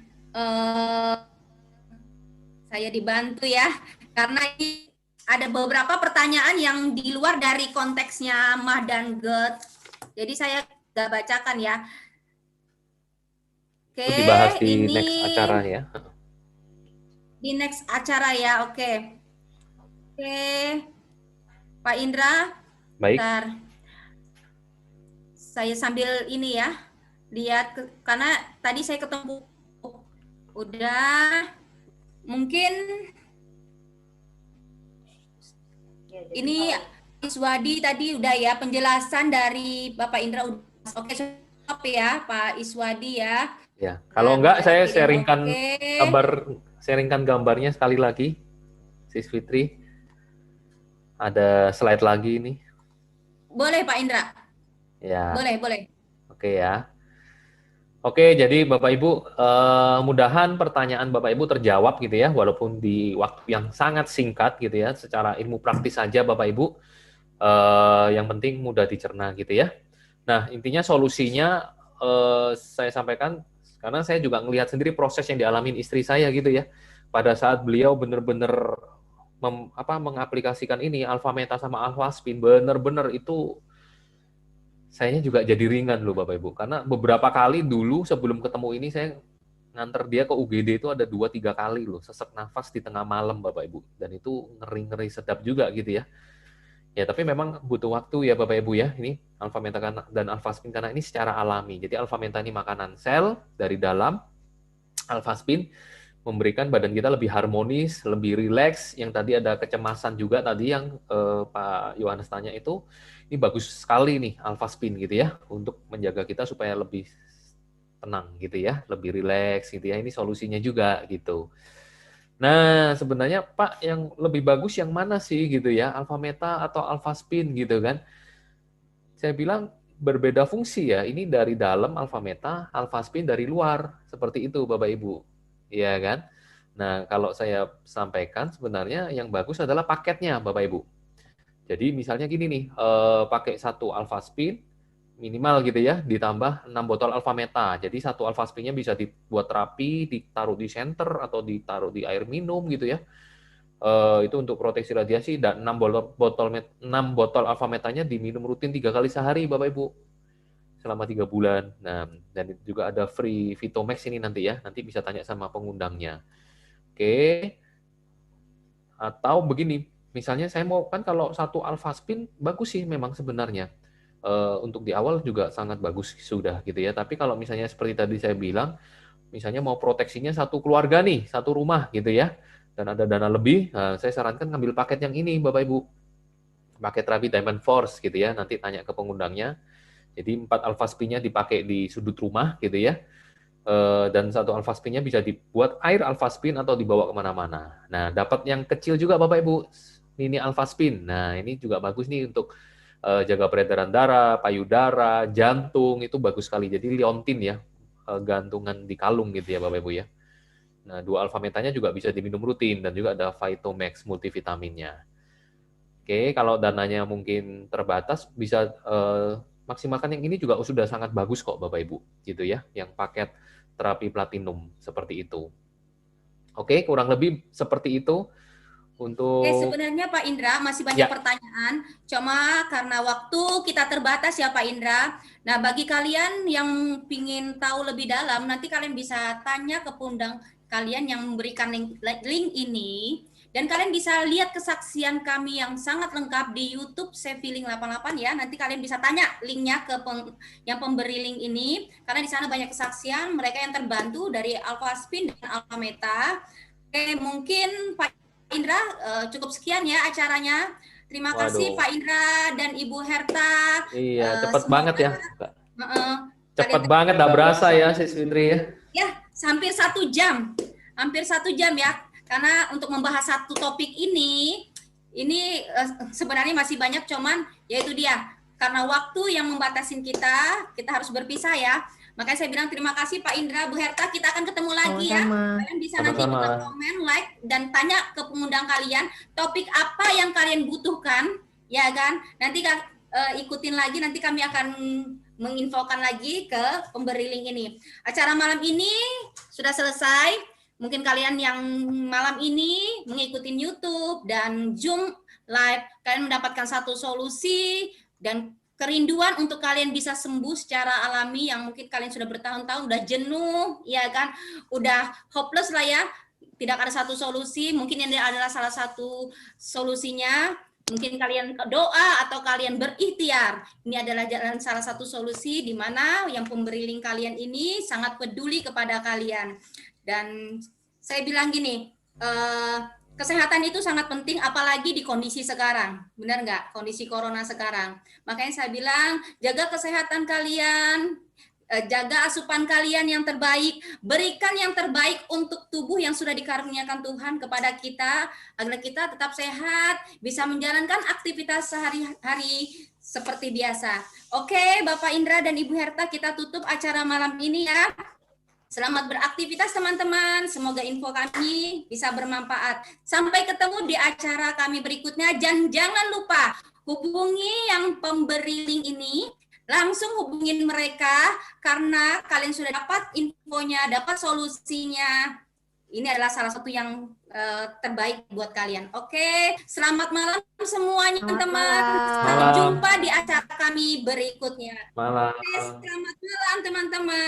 Saya dibantu ya, karena ini ada beberapa pertanyaan yang di luar dari konteksnya MAH dan GERD. Jadi saya nggak bacakan ya. Oke, itu dibahas di ini next acara ya. Di next acara ya, oke. Oke, Pak Indra. Baik. Bentar. Saya sambil ini ya, lihat karena tadi saya ketemu udah. Mungkin ini Iswadi tadi udah ya penjelasan dari Bapak Indra. Oke, stop ya Pak Iswadi ya. Ya, kalau enggak saya sharingkan gambarnya sekali lagi, Sis Fitri. Ada slide lagi ini. Boleh Pak Indra. Ya. Boleh. Oke ya. Oke, jadi Bapak Ibu, mudahan pertanyaan Bapak Ibu terjawab gitu ya, walaupun di waktu yang sangat singkat gitu ya, secara ilmu praktis saja Bapak Ibu, yang penting mudah dicerna gitu ya. Nah, intinya solusinya saya sampaikan karena saya juga ngelihat sendiri proses yang dialamin istri saya gitu ya. Pada saat beliau benar-benar mengaplikasikan ini alpha meta sama alpha spin, benar-benar itu sayanya juga jadi ringan loh Bapak Ibu. Karena beberapa kali dulu sebelum ketemu ini saya nganter dia ke UGD itu ada 2-3 kali loh, sesak nafas di tengah malam Bapak Ibu. Dan itu ngeri-ngeri sedap juga gitu ya. Ya, tapi memang butuh waktu ya Bapak Ibu ya. Ini alpha meta dan alpha spin karena ini secara alami. Jadi alpha meta ini makanan sel dari dalam, alpha spin memberikan badan kita lebih harmonis, lebih rileks. Yang tadi ada kecemasan juga tadi yang Pak Yohanes tanya itu, ini bagus sekali nih alpha spin gitu ya untuk menjaga kita supaya lebih tenang gitu ya, lebih rileks gitu ya. Ini solusinya juga gitu. Nah, sebenarnya Pak yang lebih bagus yang mana sih gitu ya, alpha meta atau alpha spin gitu kan? Saya bilang berbeda fungsi ya. Ini dari dalam alpha meta, alpha spin dari luar. Seperti itu Bapak Ibu. Iya kan? Nah, kalau saya sampaikan sebenarnya yang bagus adalah paketnya Bapak Ibu. Jadi misalnya gini nih, pakai satu alpha spin minimal gitu ya, ditambah 6 botol alpha meta. Jadi satu alpha spinnya bisa dibuat terapi, ditaruh di center atau ditaruh di air minum gitu ya. Itu untuk proteksi radiasi dan 6 botol alpha metanya diminum rutin 3 kali sehari Bapak Ibu selama 3 bulan. Nah, dan juga ada free Vitomax ini nanti ya. Nanti bisa tanya sama pengundangnya. Oke. Atau begini, misalnya saya mau kan kalau satu alpha spin bagus sih memang sebenarnya. Untuk di awal juga sangat bagus sudah gitu ya. Tapi kalau misalnya seperti tadi saya bilang, misalnya mau proteksinya satu keluarga nih, satu rumah gitu ya, dan ada dana lebih, nah, saya sarankan ngambil paket yang ini Bapak Ibu. Paket terapi Diamond Force gitu ya, nanti tanya ke pengundangnya. Jadi 4 alpha spin-nya dipakai di sudut rumah gitu ya. Dan satu alpha spin-nya bisa dibuat air alpha spin atau dibawa kemana-mana. Nah, dapat yang kecil juga Bapak Ibu, mini alpha spin. Nah, ini juga bagus nih untuk jaga peredaran darah, payudara, jantung, itu bagus sekali. Jadi liontin ya, gantungan di kalung gitu ya Bapak Ibu ya. Nah, 2 alpha metanya juga bisa diminum rutin dan juga ada Vitomax multivitaminnya. Oke, kalau dananya mungkin terbatas bisa maksimalkan yang ini juga sudah sangat bagus kok Bapak Ibu, gitu ya, yang paket terapi platinum seperti itu. Oke, kurang lebih seperti itu untuk. Sebenarnya Pak Indra masih banyak pertanyaan, cuma karena waktu kita terbatas ya Pak Indra. Nah, bagi kalian yang ingin tahu lebih dalam, nanti kalian bisa tanya ke pengundang kalian yang memberikan link ini. Dan kalian bisa lihat kesaksian kami yang sangat lengkap di YouTube Seviling 88 ya. Nanti kalian bisa tanya linknya ke yang pemberi link ini, karena di sana banyak kesaksian mereka yang terbantu dari alpha spin dan alpha meta. Oke, mungkin Pak Indra cukup sekian ya acaranya. Terima kasih Pak Indra dan Ibu Herta. Iya, cepat banget ya. Cepat banget, tak berasa ya Sis Fitri ya. Ya, hampir 1 jam. Hampir 1 jam ya. Karena untuk membahas satu topik ini sebenarnya masih banyak, cuman yaitu dia. Karena waktu yang membatasin kita harus berpisah ya. Makanya saya bilang terima kasih Pak Indra, Bu Herta, kita akan ketemu lagi ya. Kalian bisa nanti buka komen, like, dan tanya ke pengundang kalian topik apa yang kalian butuhkan, ya kan? Nanti ikutin lagi, nanti kami akan menginfokan lagi ke pemberi link ini. Acara malam ini sudah selesai. Mungkin kalian yang malam ini mengikuti YouTube dan Zoom live, kalian mendapatkan satu solusi dan kerinduan untuk kalian bisa sembuh secara alami yang mungkin kalian sudah bertahun-tahun udah jenuh, ya kan, udah hopeless lah ya, tidak ada satu solusi. Mungkin ini adalah salah satu solusinya. Mungkin kalian doa atau kalian berikhtiar. Ini adalah jalan salah satu solusi di mana yang pemberi link kalian ini sangat peduli kepada kalian. Dan saya bilang gini, kesehatan itu sangat penting, apalagi di kondisi sekarang. Benar nggak? Kondisi corona sekarang. Makanya saya bilang, jaga kesehatan kalian, jaga asupan kalian yang terbaik, berikan yang terbaik untuk tubuh yang sudah dikaruniakan Tuhan kepada kita, agar kita tetap sehat, bisa menjalankan aktivitas sehari-hari seperti biasa. Oke, Bapak Indra dan Ibu Herta, kita tutup acara malam ini ya. Selamat beraktivitas teman-teman, semoga info kami bisa bermanfaat. Sampai ketemu di acara kami berikutnya, dan jangan lupa hubungi yang pemberi link ini langsung hubungin mereka karena kalian sudah dapat infonya, dapat solusinya. Ini adalah salah satu yang terbaik buat kalian. Oke, selamat malam semuanya teman-teman. Sampai Malam. jumpa di acara kami berikutnya. Malam. Oke, selamat malam teman-teman.